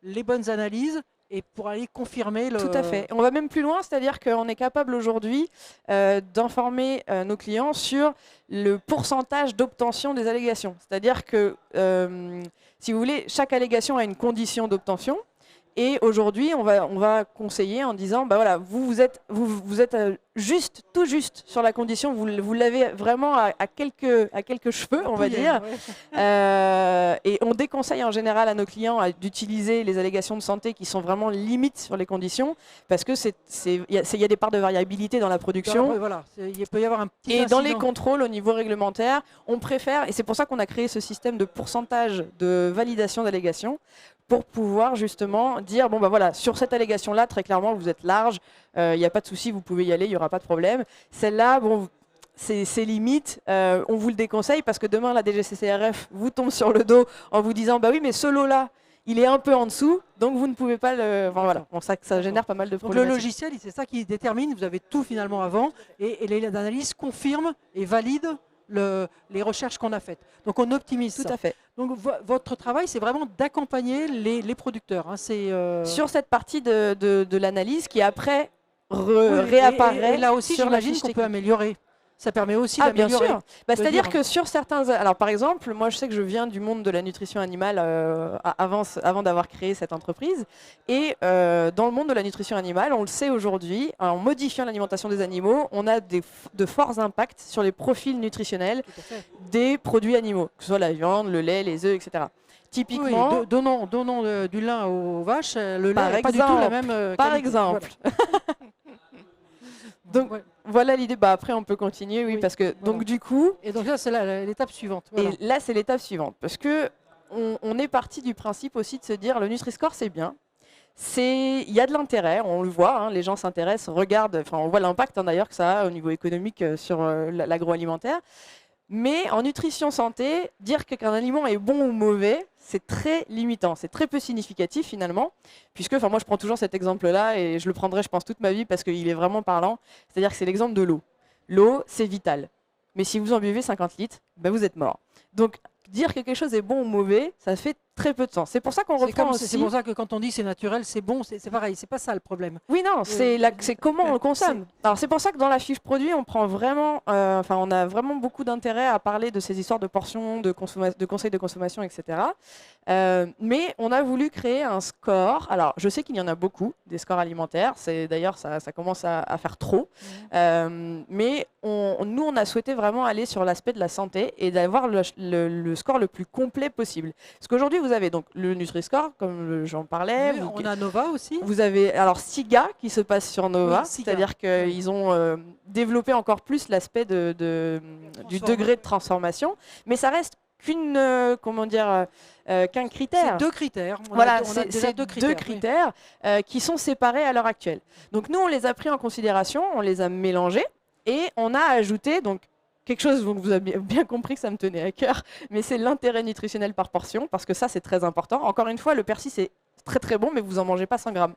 les bonnes analyses et pour aller confirmer le... Tout à fait. On va même plus loin, c'est-à-dire qu'on est capable aujourd'hui d'informer nos clients sur le pourcentage d'obtention des allégations. C'est-à-dire que, si vous voulez, chaque allégation a une condition d'obtention. Et aujourd'hui, on va conseiller en disant, bah voilà, vous êtes juste, tout juste sur la condition, vous l'avez vraiment à quelques cheveux, on va dire. Ouais. Et on déconseille en général à nos clients d'utiliser les allégations de santé qui sont vraiment limites sur les conditions, parce que il y a des parts de variabilité dans la production. Voilà, il peut y avoir un petit Et incident. dans les contrôles au niveau réglementaire, on préfère, et c'est pour ça qu'on a créé ce système de pourcentage de validation d'allégations, pour pouvoir justement dire, bon bah voilà, sur cette allégation-là, très clairement, vous êtes large, il n'y a pas de souci, vous pouvez y aller, il n'y aura pas de problème. Celle-là, bon, c'est limite, on vous le déconseille parce que demain, la DGCCRF vous tombe sur le dos en vous disant, bah oui, mais ce lot-là, il est un peu en dessous, donc vous ne pouvez pas le... Enfin, voilà, bon, ça génère pas mal de problèmes. Donc le logiciel, c'est ça qui détermine, vous avez tout finalement avant, et les analyses confirment et valident les recherches qu'on a faites. Donc on optimise ça. Tout à fait. Donc votre travail, c'est vraiment d'accompagner les producteurs. Hein. Sur cette partie de l'analyse qui après réapparaît. Et là aussi, sur la j'imagine fiche qu'on peut technique. améliorer. Ça permet aussi Bien d'améliorer. sûr. C'est-à-dire que sur certains... Alors par exemple, moi je sais que je viens du monde de la nutrition animale avant d'avoir créé cette entreprise. Et dans le monde de la nutrition animale, on le sait aujourd'hui, en modifiant l'alimentation des animaux, on a de forts impacts sur les profils nutritionnels des produits animaux, que ce soit la viande, le lait, les œufs, etc. Typiquement... Oui, donnons du lin aux vaches, le lait n'est pas du tout la même Par qualité. exemple. Voilà. Donc voilà l'idée. Bah, après on peut continuer, oui, parce que donc du coup. Et donc là c'est l'étape suivante. Voilà. Et là c'est l'étape suivante, parce que on est parti du principe aussi de se dire le Nutri-Score c'est bien, il y a de l'intérêt, on le voit, hein, les gens s'intéressent, regardent, enfin on voit l'impact d'ailleurs que ça a au niveau économique sur l'agroalimentaire. Mais en nutrition santé, dire qu'un aliment est bon ou mauvais, c'est très limitant, c'est très peu significatif finalement, puisque moi je prends toujours cet exemple-là et je le prendrai je pense toute ma vie parce qu'il est vraiment parlant, c'est-à-dire que c'est l'exemple de l'eau. L'eau, c'est vital, mais si vous en buvez 50 litres, ben vous êtes mort. Donc dire que quelque chose est bon ou mauvais, ça fait très peu de sens. C'est pour ça qu'on reprend aussi... C'est pour ça que quand on dit c'est naturel, c'est bon, c'est pareil, c'est pas ça le problème. Oui, non, c'est comment on le consomme. Alors c'est pour ça que dans la fiche produit, on prend vraiment, on a vraiment beaucoup d'intérêt à parler de ces histoires de portions, de conseils de consommation, etc. Mais on a voulu créer un score. Alors je sais qu'il y en a beaucoup, des scores alimentaires. D'ailleurs, ça commence à faire trop. Mais nous, on a souhaité vraiment aller sur l'aspect de la santé et d'avoir le score le plus complet possible. Parce qu'aujourd'hui, vous avez donc le Nutri-Score, comme j'en parlais. Oui, on a Nova aussi. Vous avez alors SIGA qui se passe sur Nova, oui, c'est-à-dire qu'ils ont développé encore plus l'aspect du degré de transformation, mais ça reste qu'un critère. C'est deux critères. C'est deux critères qui sont séparés à l'heure actuelle. Donc nous, on les a pris en considération, on les a mélangés et on a ajouté donc quelque chose dont vous avez bien compris que ça me tenait à cœur, mais c'est l'intérêt nutritionnel par portion, parce que ça, c'est très important. Encore une fois, le persil, c'est très très bon, mais vous n'en mangez pas 100 grammes.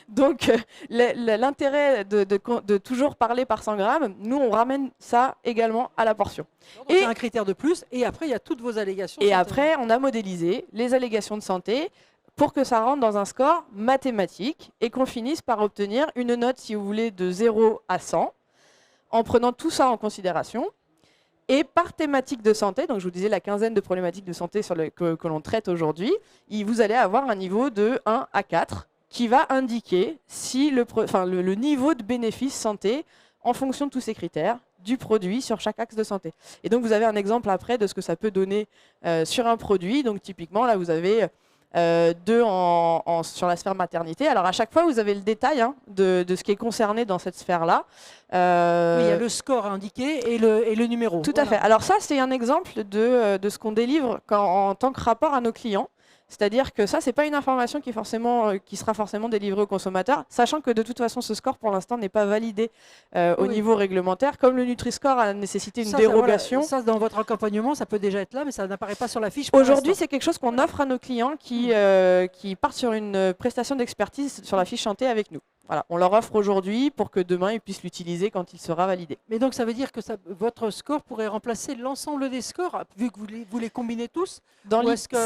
Donc, l'intérêt de toujours parler par 100 grammes, nous, on ramène ça également à la portion. C'est un critère de plus, et après, il y a toutes vos allégations. Et après, on a modélisé les allégations de santé pour que ça rentre dans un score mathématique et qu'on finisse par obtenir une note, si vous voulez, de 0 à 100, en prenant tout ça en considération, et par thématique de santé, donc je vous disais la quinzaine de problématiques de santé que l'on traite aujourd'hui, vous allez avoir un niveau de 1 à 4 qui va indiquer si le niveau de bénéfice santé en fonction de tous ces critères du produit sur chaque axe de santé. Et donc vous avez un exemple après de ce que ça peut donner sur un produit. Donc typiquement là vous avez 2 sur la sphère maternité. Alors à chaque fois, vous avez le détail de ce qui est concerné dans cette sphère-là. Oui, il y a le score indiqué et le numéro. Tout à fait. Alors ça, c'est un exemple de ce qu'on délivre en tant que rapport à nos clients. C'est-à-dire que ça, ce n'est pas une information qui sera forcément délivrée aux consommateurs, sachant que de toute façon, ce score, pour l'instant, n'est pas validé au niveau réglementaire. Comme le Nutri-Score a nécessité une dérogation. Ça, dans votre accompagnement, ça peut déjà être là, mais ça n'apparaît pas sur la fiche. Aujourd'hui, c'est quelque chose qu'on offre à nos clients qui partent sur une prestation d'expertise sur la fiche santé avec nous. Voilà, on leur offre aujourd'hui pour que demain ils puissent l'utiliser quand il sera validé. Mais donc ça veut dire que votre score pourrait remplacer l'ensemble des scores, vu que vous les combinez tous.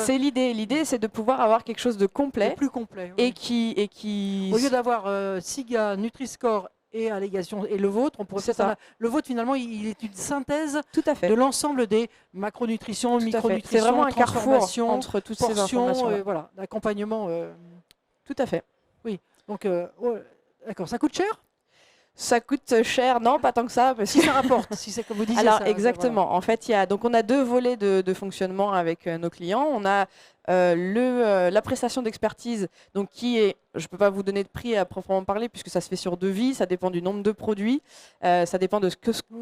C'est l'idée. L'idée, c'est de pouvoir avoir quelque chose de complet le plus complet. et qui Au lieu d'avoir SIGA, Nutri-Score et allégation et le vôtre, on pourrait C'est faire ça. le vôtre finalement il est une synthèse tout à fait. de l'ensemble des macronutrition, Tout à fait. micronutrition, C'est vraiment un carrefour transformation, entre toutes ces portions, informations. voilà, d'accompagnement. Tout à fait. Donc d'accord, ça coûte cher Ça coûte cher, non, pas tant que ça. Parce si que... ça rapporte, si c'est comme vous disiez. Alors ça, exactement. voilà. En fait, donc on a 2 volets de fonctionnement avec nos clients. On a la prestation d'expertise, donc qui est, je ne peux pas vous donner de prix à proprement parler puisque ça se fait sur devis, ça dépend du nombre de produits, ça dépend de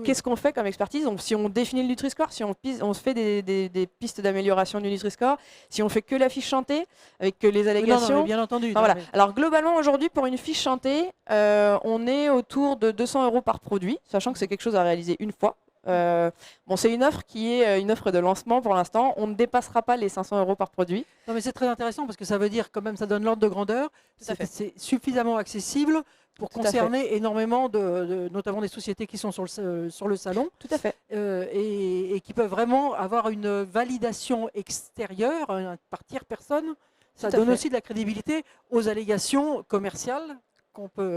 qu'est-ce qu'on fait comme expertise. Donc, si on définit le Nutri-Score, si on se fait des pistes d'amélioration du Nutri-Score, si on fait que la fiche chantée avec que les allégations. Non, bien entendu. Enfin, voilà. Alors globalement aujourd'hui pour une fiche chantée, on est autour de 200 € par produit, sachant que c'est quelque chose à réaliser une fois. Bon, c'est une offre qui est une offre de lancement pour l'instant. On ne dépassera pas les 500 € par produit. Non, mais c'est très intéressant parce que ça veut dire quand même, ça donne l'ordre de grandeur. C'est suffisamment accessible pour concerner énormément notamment des sociétés qui sont sur le salon. Tout à fait. Et qui peuvent vraiment avoir une validation extérieure par tierce personne. Ça donne aussi de la crédibilité aux allégations commerciales.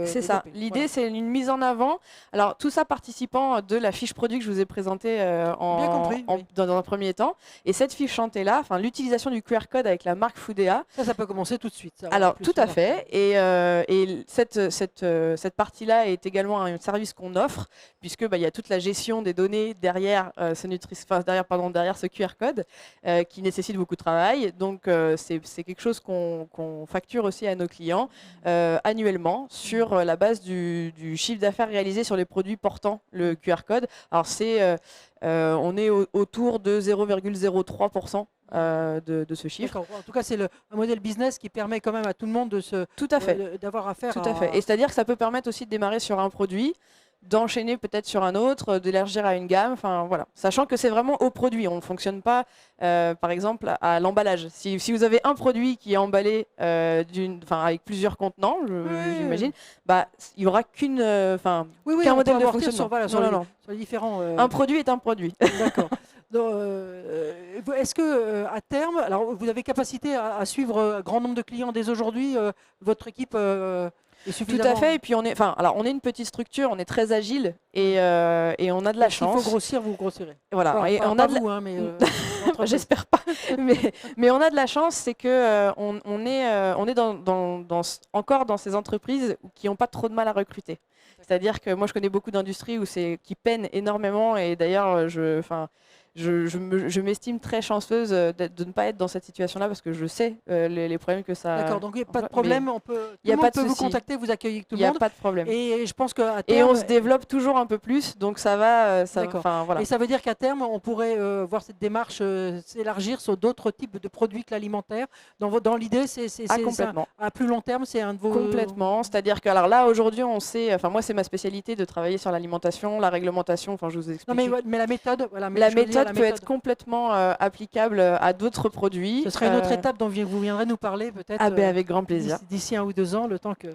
C'est ça. L'idée, c'est une mise en avant. Alors, tout ça participant de la fiche produit que je vous ai présentée dans un premier temps. Et cette fiche chantée-là, l'utilisation du QR code avec la marque Foodea. Ça peut commencer tout de suite. Alors, tout à fait. Et cette partie-là est également un service qu'on offre, puisque y a toute la gestion des données derrière ce QR code qui nécessite beaucoup de travail. Donc, c'est quelque chose qu'on facture aussi à nos clients annuellement, sur la base du chiffre d'affaires réalisé sur les produits portant le QR code. Alors on est autour de 0,03% de ce chiffre. En tout cas, c'est un modèle business qui permet quand même à tout le monde d'avoir affaire à... Et c'est-à-dire que ça peut permettre aussi de démarrer sur un produit, d'enchaîner peut-être sur un autre, d'élargir à une gamme, voilà. Sachant que c'est vraiment au produit, on ne fonctionne pas par exemple à l'emballage. Si vous avez un produit qui est emballé avec plusieurs contenants, j'imagine, il n'y aura qu'un modèle de fonctionnement. Sur les différents, Un produit est un produit. D'accord. Est-ce que à terme, alors vous avez capacité à suivre un grand nombre de clients dès aujourd'hui, votre équipe Tout à fait. Et puis on est une petite structure, on est très agile et on a de la chance. Il faut grossir, vous grossirez. Voilà. Enfin, et on pas a vous, mais j'espère pas. mais on a de la chance, c'est que on est encore dans ces entreprises qui n'ont pas trop de mal à recruter. C'est-à-dire que moi je connais beaucoup d'industries qui peinent énormément et d'ailleurs je m'estime très chanceuse de ne pas être dans cette situation-là parce que je sais les problèmes que ça... D'accord, donc il n'y a pas de problème, tout le monde peut vous contacter, vous accueillir tout le monde. Il n'y a pas de problème. Et je pense qu'à terme... Et on se développe toujours un peu plus, donc ça va... Et ça veut dire qu'à terme, on pourrait voir cette démarche s'élargir sur d'autres types de produits que l'alimentaire. Dans l'idée, c'est à plus long terme, c'est un de vos... Complètement, c'est-à-dire que là, aujourd'hui, on sait... moi, c'est ma spécialité de travailler sur l'alimentation, la réglementation, je vous explique. Non, mais la méthode... Voilà, la méthode peut être complètement applicable à d'autres produits. Ce serait une autre étape dont vous viendrez nous parler peut-être avec grand plaisir. D'ici 1 ou 2 ans, le temps que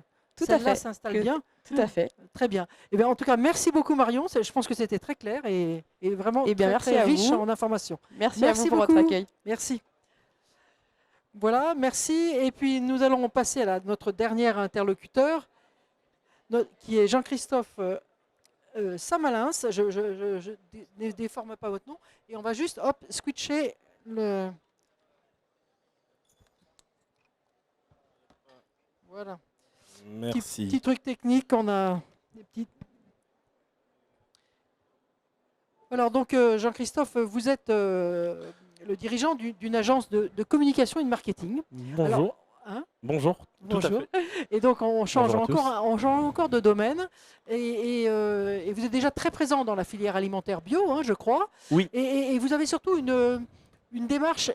celle-là s'installe bien. Tout à fait. Très bien. Et bien. En tout cas, merci beaucoup Marion. Je pense que c'était très clair et vraiment merci très à riche vous. en informations. Merci à vous pour votre accueil. Merci. Voilà, merci. Et puis nous allons passer à notre dernier interlocuteur, qui est Jean-Christophe Samalins, je ne déforme pas votre nom, et on va juste switcher le... Voilà. Merci. Petit truc technique, on a des petites... Alors donc Jean-Christophe, vous êtes le dirigeant d'une agence de communication et de marketing. Bonjour. Alors, Bonjour. Bonjour. Tout à fait. Et donc on change encore de domaine et vous êtes déjà très présent dans la filière alimentaire bio, je crois. Oui. Et vous avez surtout une démarche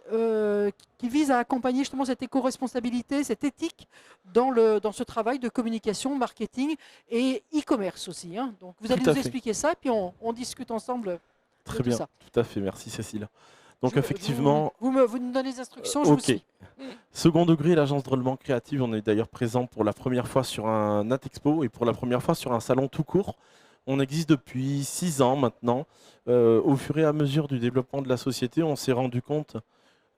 qui vise à accompagner justement cette éco-responsabilité, cette éthique dans ce travail de communication, marketing et e-commerce aussi. Donc vous allez nous expliquer ça, puis on discute ensemble. Très bien, tout à fait. Merci Cécile. Donc effectivement, vous me donnez les instructions, je vous ok. suis. Second degré, l'agence de règlement créative, on est d'ailleurs présent pour la première fois sur un NatExpo et pour la première fois sur un salon tout court. On existe depuis 6 ans maintenant. Au fur et à mesure du développement de la société, on s'est rendu compte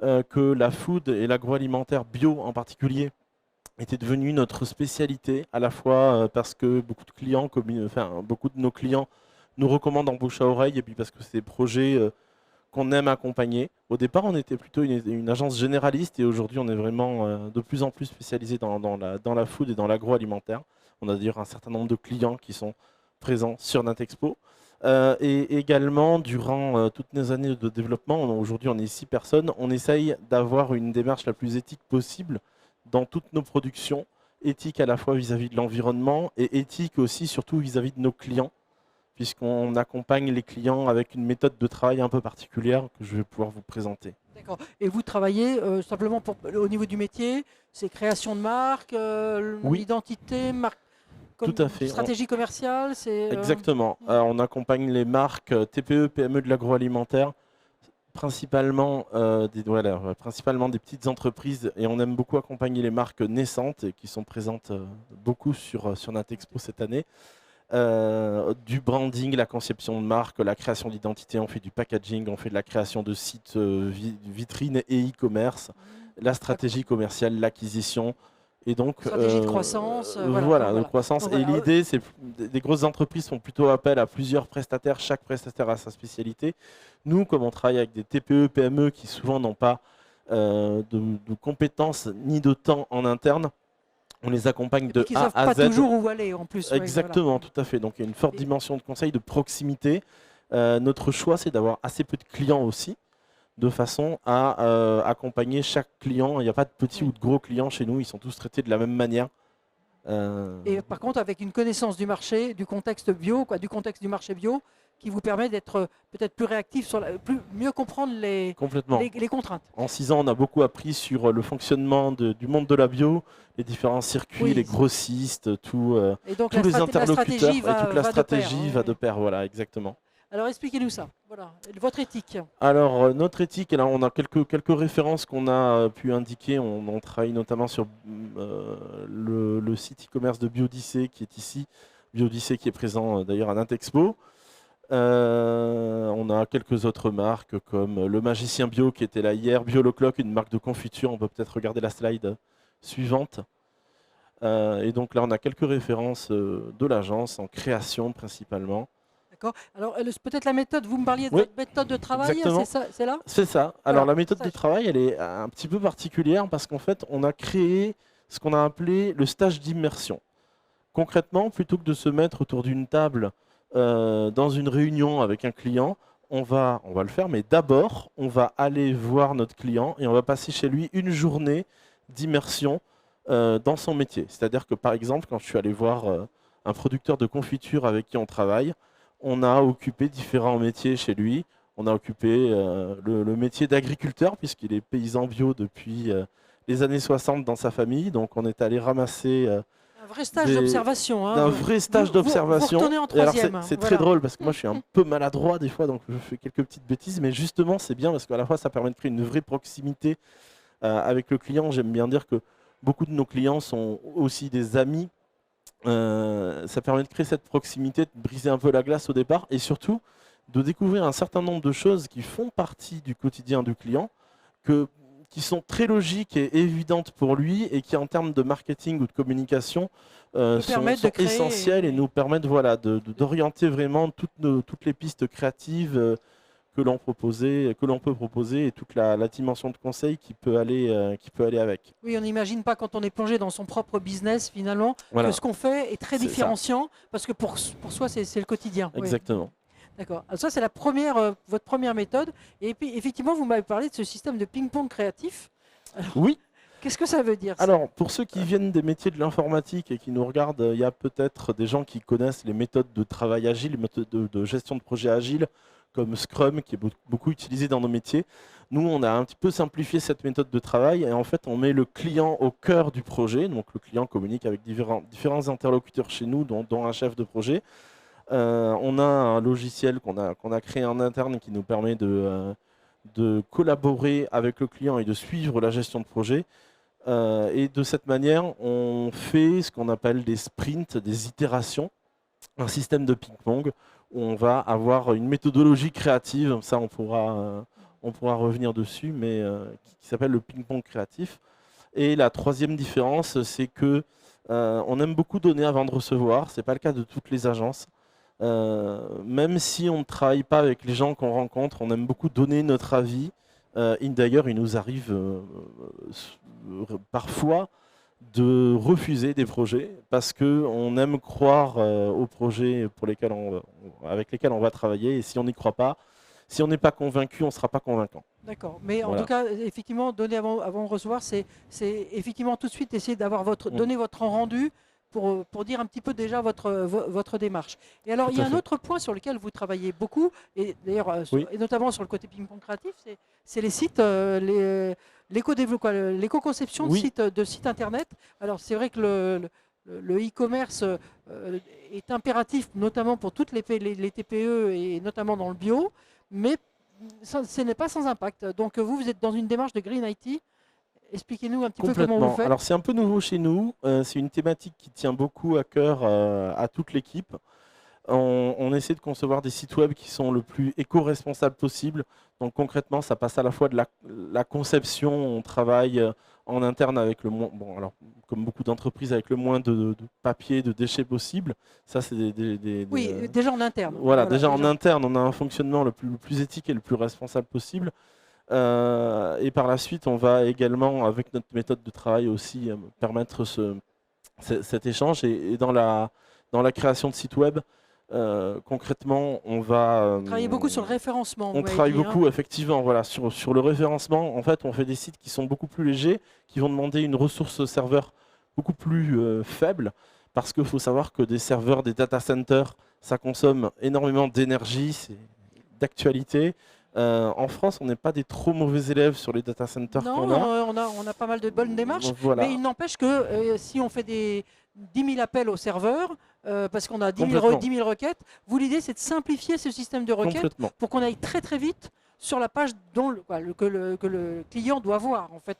que la food et l'agroalimentaire bio en particulier était devenu notre spécialité, à la fois parce que beaucoup de clients, beaucoup de nos clients nous recommandent en bouche à oreille, et puis parce que c'est des projets qu'on aime accompagner. Au départ, on était plutôt une agence généraliste, et aujourd'hui, on est vraiment de plus en plus spécialisé dans la food et dans l'agroalimentaire. On a d'ailleurs un certain nombre de clients qui sont présents sur NatExpo. Et également, durant toutes nos années de développement, aujourd'hui on est 6 personnes, on essaye d'avoir une démarche la plus éthique possible dans toutes nos productions, éthique à la fois vis-à-vis de l'environnement et éthique aussi surtout vis-à-vis de nos clients, puisqu'on accompagne les clients avec une méthode de travail un peu particulière que je vais pouvoir vous présenter. D'accord. Et vous travaillez simplement au niveau du métier, c'est création de marque, Oui. identité, marque, Tout à fait. stratégie commerciale, c'est Exactement. On accompagne les marques TPE, PME de l'agroalimentaire, principalement principalement des petites entreprises, et on aime beaucoup accompagner les marques naissantes et qui sont présentes beaucoup sur NatExpo cette année. Du branding, la conception de marque, la création d'identité, on fait du packaging, on fait de la création de sites vitrines et e-commerce, la stratégie commerciale, l'acquisition. Et donc, stratégie de croissance. voilà, de croissance. Donc, et voilà. l'idée, c'est des grosses entreprises font plutôt appel à plusieurs prestataires. Chaque prestataire a sa spécialité. Nous, comme on travaille avec des TPE, PME qui souvent n'ont pas de compétences ni de temps en interne, on les accompagne de qui ne A savent à pas Z. toujours où aller en plus. Exactement, voilà. tout à fait. Donc il y a une forte Et- dimension de conseil, de proximité. Notre choix, c'est d'avoir assez peu de clients aussi, de façon à accompagner chaque client. Il n'y a pas de petits Oui. ou de gros clients chez nous, ils sont tous traités de la même manière. Et par contre, avec une connaissance du marché, du contexte bio, du contexte du marché bio, qui vous permet d'être peut-être plus réactif, mieux comprendre les Complètement. contraintes. En 6 ans, on a beaucoup appris sur le fonctionnement du monde de la bio, les différents circuits, Oui. les grossistes, tous Et donc les la interlocuteurs, stratégie et toute la va de pair, stratégie hein, va ouais. de pair. Voilà, exactement. Alors expliquez-nous ça. Voilà. Votre éthique. Alors, notre éthique, et là, on a quelques références qu'on a pu indiquer. On travaille notamment sur le site e-commerce de Biodyssée qui est ici. Biodyssée qui est présent d'ailleurs à NatExpo. On a quelques autres marques comme Le Magicien Bio qui était là hier, Biolocloc, une marque de confiture. On peut peut-être regarder la slide suivante. Et donc là, on a quelques références de l'agence en création principalement. D'accord. Alors peut-être la méthode, vous me parliez de Oui, votre méthode de travail, exactement. c'est là. C'est ça. Alors Alors, la méthode ça, de travail, elle est un petit peu particulière parce qu'en fait, on a créé ce qu'on a appelé le stage d'immersion. Concrètement, plutôt que de se mettre autour d'une table dans une réunion avec un client, on va le faire, mais d'abord, on va aller voir notre client et on va passer chez lui une journée d'immersion dans son métier. C'est-à-dire que par exemple, quand je suis allé voir un producteur de confiture avec qui on travaille, on a occupé différents métiers chez lui. On a occupé le métier d'agriculteur, puisqu'il est paysan bio depuis les années 60 dans sa famille. Donc on est allé ramasser un vrai stage d'observation. Hein. un vrai stage Vous d'observation. retournez en Et alors, troisième. c'est Voilà. très drôle parce que moi je suis un peu maladroit des fois, donc je fais quelques petites bêtises. Mais justement, c'est bien parce qu'à la fois ça permet de créer une vraie proximité avec le client. J'aime bien dire que beaucoup de nos clients sont aussi des amis. Ça permet de créer cette proximité, de briser un peu la glace au départ et surtout de découvrir un certain nombre de choses qui font partie du quotidien du client, qui sont très logiques et évidentes pour lui et qui en termes de marketing ou de communication sont essentielles et nous permettent d'orienter vraiment toutes les pistes créatives que l'on peut proposer et toute la dimension de conseil qui peut aller avec. Oui, on n'imagine pas quand on est plongé dans son propre business finalement Voilà. que ce qu'on fait est très C'est différenciant parce que pour soi c'est le quotidien. Oui. Exactement. D'accord. Alors ça c'est votre première méthode. Et puis effectivement vous m'avez parlé de ce système de ping-pong créatif. Alors, Oui. qu'est-ce que ça veut dire ça? Alors, pour ceux qui viennent des métiers de l'informatique et qui nous regardent, il y a peut-être des gens qui connaissent les méthodes de travail agile, les méthodes de gestion de projet agile, comme Scrum, qui est beaucoup utilisé dans nos métiers. Nous, on a un petit peu simplifié cette méthode de travail et en fait, on met le client au cœur du projet. Donc, le client communique avec différents interlocuteurs chez nous, dont un chef de projet. On a un logiciel qu'on a créé en interne qui nous permet de de collaborer avec le client et de suivre la gestion de projet. Et de cette manière, on fait ce qu'on appelle des sprints, des itérations, un système de ping-pong où on va avoir une méthodologie créative, ça on pourra revenir dessus, mais qui s'appelle le ping-pong créatif. Et la troisième différence, c'est que on aime beaucoup donner avant de recevoir, ce n'est pas le cas de toutes les agences. Même si on ne travaille pas avec les gens qu'on rencontre, on aime beaucoup donner notre avis. D'ailleurs, il nous arrive parfois de refuser des projets parce qu'on aime croire aux projets avec lesquels on va travailler, et si on n'y croit pas, si on n'est pas convaincu, on ne sera pas convaincant. D'accord. Mais en Voilà. tout cas, effectivement, donner avant de recevoir, c'est effectivement tout de suite essayer d'avoir donner votre rendu pour dire un petit peu déjà votre démarche. Et alors, Tout il y a à un fait. autre point sur lequel vous travaillez beaucoup, et d'ailleurs, Oui. et notamment sur le côté ping-pong créatif, c'est les sites, l'éco-conception Oui. de sites internet. Alors, c'est vrai que le e-commerce est impératif, notamment pour toutes les TPE et notamment dans le bio, mais ce n'est pas sans impact. Donc, vous êtes dans une démarche de Green IT. Expliquez-nous un petit peu comment vous Complètement. faites. Alors c'est un peu nouveau chez nous, c'est une thématique qui tient beaucoup à cœur à toute l'équipe. On essaie de concevoir des sites web qui sont le plus éco-responsables possible. Donc concrètement, ça passe à la fois de la conception, on travaille en interne avec le moins, bon alors comme beaucoup d'entreprises, avec le moins de papier, de déchets possible. Ça c'est Oui, déjà en interne. Voilà, déjà en interne, on a un fonctionnement le plus éthique et le plus responsable possible. Et par la suite, on va également, avec notre méthode de travail aussi, permettre cet échange. Et dans la création de sites web, concrètement, on va... Travailler beaucoup sur le référencement. On travaille beaucoup, effectivement, voilà, sur le référencement. En fait, on fait des sites qui sont beaucoup plus légers, qui vont demander une ressource serveur beaucoup plus faible, parce qu'il faut savoir que des serveurs, des data centers, ça consomme énormément d'énergie, c'est d'actualité. En France, on n'est pas des trop mauvais élèves sur les data centers qu'on a. On a pas mal de bonnes démarches, Voilà. mais il n'empêche que si on fait des 10 000 appels au serveur, parce qu'on a 10 000 requêtes, l'idée c'est de simplifier ce système de requêtes pour qu'on aille très très vite sur la page que le client doit voir en fait.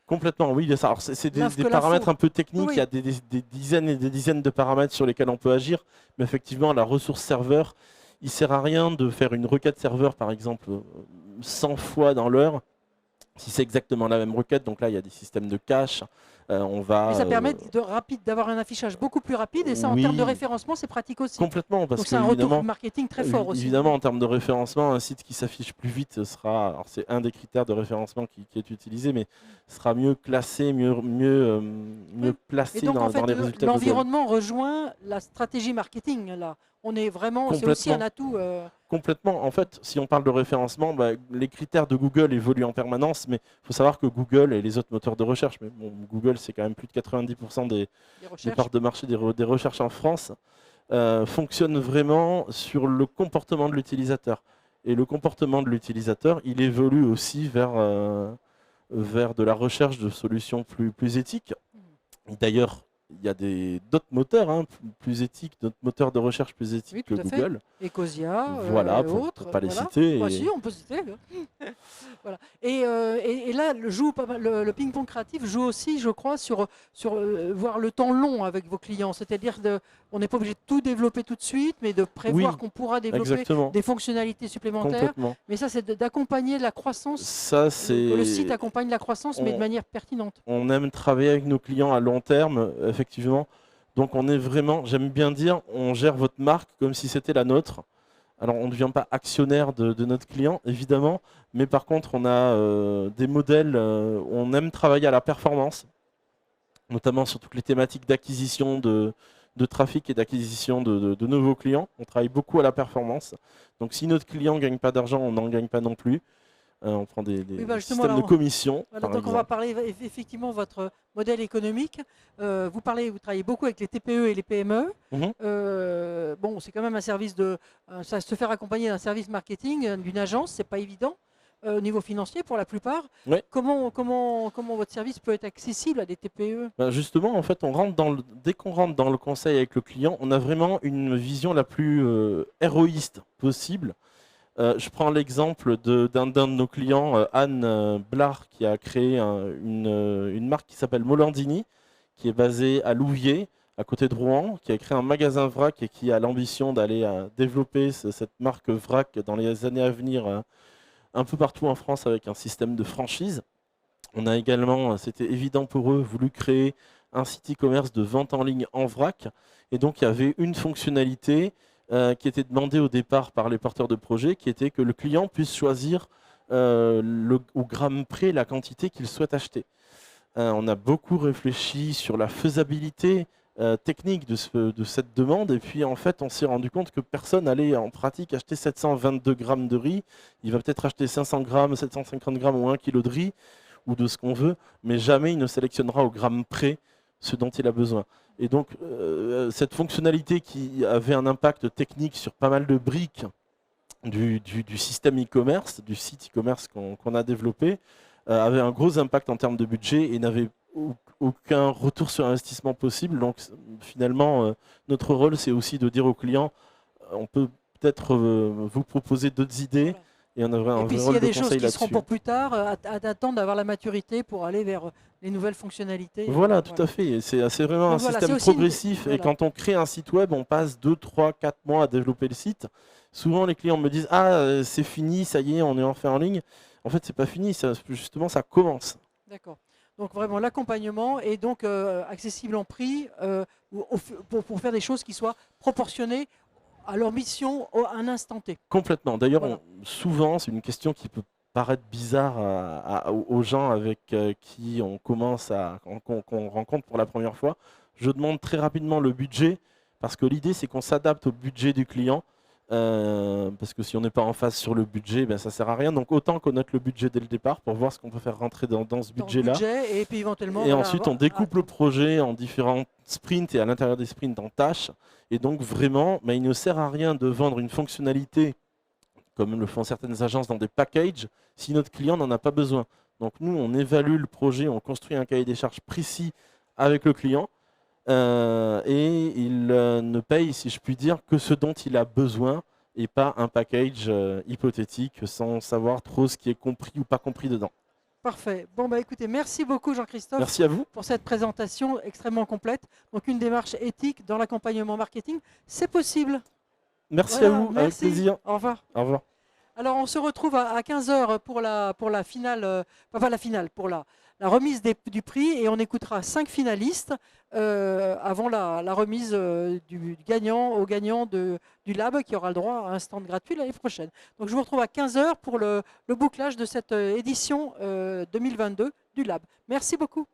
Complètement, oui. C'est des paramètres un peu techniques, il y a des dizaines et des dizaines de paramètres sur lesquels on peut agir, mais effectivement la ressource serveur, il ne sert à rien de faire une requête serveur, par exemple, 100 fois dans l'heure, si c'est exactement la même requête. Donc là, il y a des systèmes de cache. Et ça permet d'avoir un affichage beaucoup plus rapide, et ça, en termes de référencement, c'est pratique aussi. Complètement. Donc c'est un retour marketing très fort aussi. Évidemment, en termes de référencement, un site qui s'affiche plus vite sera... Alors c'est un des critères de référencement qui est utilisé, mais sera mieux classé, mieux placé donc, dans les résultats. L'environnement rejoint la stratégie marketing, là. On est vraiment, c'est aussi un atout. Complètement. En fait, si on parle de référencement, les critères de Google évoluent en permanence, mais il faut savoir que Google et les autres moteurs de recherche, mais bon, Google c'est quand même plus de 90% des parts de marché des recherches en France, fonctionnent vraiment sur le comportement de l'utilisateur. Et le comportement de l'utilisateur, il évolue aussi vers de la recherche de solutions plus éthiques. D'ailleurs, il y a d'autres moteurs plus éthiques, d'autres moteurs de recherche plus éthiques que Google. Ecosia, voilà, pour ne pas les citer. Si, on peut citer. Voilà. Et là, le ping-pong créatif joue aussi, je crois, sur voir le temps long avec vos clients. C'est-à-dire on n'est pas obligé de tout développer tout de suite, mais de prévoir qu'on pourra développer des fonctionnalités supplémentaires. Mais ça, c'est d'accompagner la croissance. Le site accompagne la croissance, mais de manière pertinente. On aime travailler avec nos clients à long terme, effectivement. Donc on est vraiment, j'aime bien dire, on gère votre marque comme si c'était la nôtre. Alors on ne devient pas actionnaire de notre client, évidemment, mais par contre on a des modèles, on aime travailler à la performance, notamment sur toutes les thématiques d'acquisition de trafic et d'acquisition de nouveaux clients. On travaille beaucoup à la performance. Donc si notre client ne gagne pas d'argent, on n'en gagne pas non plus. On prend des systèmes de commission. Donc on va parler effectivement de votre modèle économique. Vous travaillez beaucoup avec les TPE et les PME. Bon, c'est quand même un service ça se faire accompagner d'un service marketing, d'une agence, c'est pas évident au niveau financier pour la plupart. Ouais. Comment votre service peut être accessible à des TPE? Justement, en fait, dès qu'on rentre dans le conseil avec le client, on a vraiment une vision la plus héroïste possible. Je prends l'exemple d'un de nos clients, Anne Blard, qui a créé une marque qui s'appelle Molandini, qui est basée à Louviers, à côté de Rouen, qui a créé un magasin vrac et qui a l'ambition d'aller développer cette marque vrac dans les années à venir un peu partout en France avec un système de franchise. On a également, c'était évident pour eux, voulu créer un site e-commerce de vente en ligne en vrac. Et donc, il y avait une fonctionnalité qui était demandée au départ par les porteurs de projet, qui était que le client puisse choisir au gramme près la quantité qu'il souhaite acheter. On a beaucoup réfléchi sur la faisabilité technique de cette demande, et puis en fait on s'est rendu compte que personne allait en pratique acheter 722 grammes de riz. Il va peut-être acheter 500 grammes, 750 grammes ou 1 kg de riz ou de ce qu'on veut, mais jamais il ne sélectionnera au gramme près ce dont il a besoin. Et donc cette fonctionnalité qui avait un impact technique sur pas mal de briques du système e-commerce, du site e-commerce qu'on a développé, avait un gros impact en termes de budget et n'avait aucun retour sur investissement possible. Donc finalement, notre rôle, c'est aussi de dire aux clients, on peut peut-être vous proposer d'autres idées. Voilà. Et on a un Et puis vrai s'il y rôle a de des choses conseil qui seront là-dessus. pour plus tard, à d'attendre d'avoir la maturité pour aller vers les nouvelles fonctionnalités. Voilà, tout à fait. C'est vraiment Donc un voilà, système c'est aussi progressif. Et voilà. quand on crée un site web, on passe 2, 3, 4 mois à développer le site. Souvent, les clients me disent « Ah, c'est fini, ça y est, on est enfin en ligne ». En fait, c'est pas fini, justement, ça commence. D'accord. Donc vraiment l'accompagnement est donc accessible en prix pour faire des choses qui soient proportionnées à leur mission à un instant T. Complètement. D'ailleurs, Voilà. souvent, c'est une question qui peut paraître bizarre aux gens avec qui on commence qu'on rencontre pour la première fois. Je demande très rapidement le budget parce que l'idée, c'est qu'on s'adapte au budget du client. Parce que si on n'est pas en phase sur le budget, ben, ça ne sert à rien. Donc autant connaître le budget dès le départ pour voir ce qu'on peut faire rentrer dans ce Dans le budget-là. budget, et puis éventuellement. Et voilà, ensuite, on découpe le projet en différents sprints et à l'intérieur des sprints en tâches. Et donc vraiment, il ne sert à rien de vendre une fonctionnalité comme le font certaines agences dans des packages si notre client n'en a pas besoin. Donc nous, on évalue le projet, on construit un cahier des charges précis avec le client. Et il ne paye, si je puis dire, que ce dont il a besoin et pas un package hypothétique sans savoir trop ce qui est compris ou pas compris dedans. Parfait. Bon, écoutez, merci beaucoup Jean-Christophe Merci à vous. pour cette présentation extrêmement complète. Donc une démarche éthique dans l'accompagnement marketing, c'est possible. Merci Voilà, à vous, avec merci. plaisir. Au revoir. Au revoir. Alors on se retrouve à 15h pour la finale, pas la finale, pour la remise du prix, et on écoutera 5 finalistes avant la remise du gagnant au gagnant du Lab qui aura le droit à un stand gratuit l'année prochaine. Donc je vous retrouve à 15h pour le bouclage de cette édition 2022 du Lab. Merci beaucoup.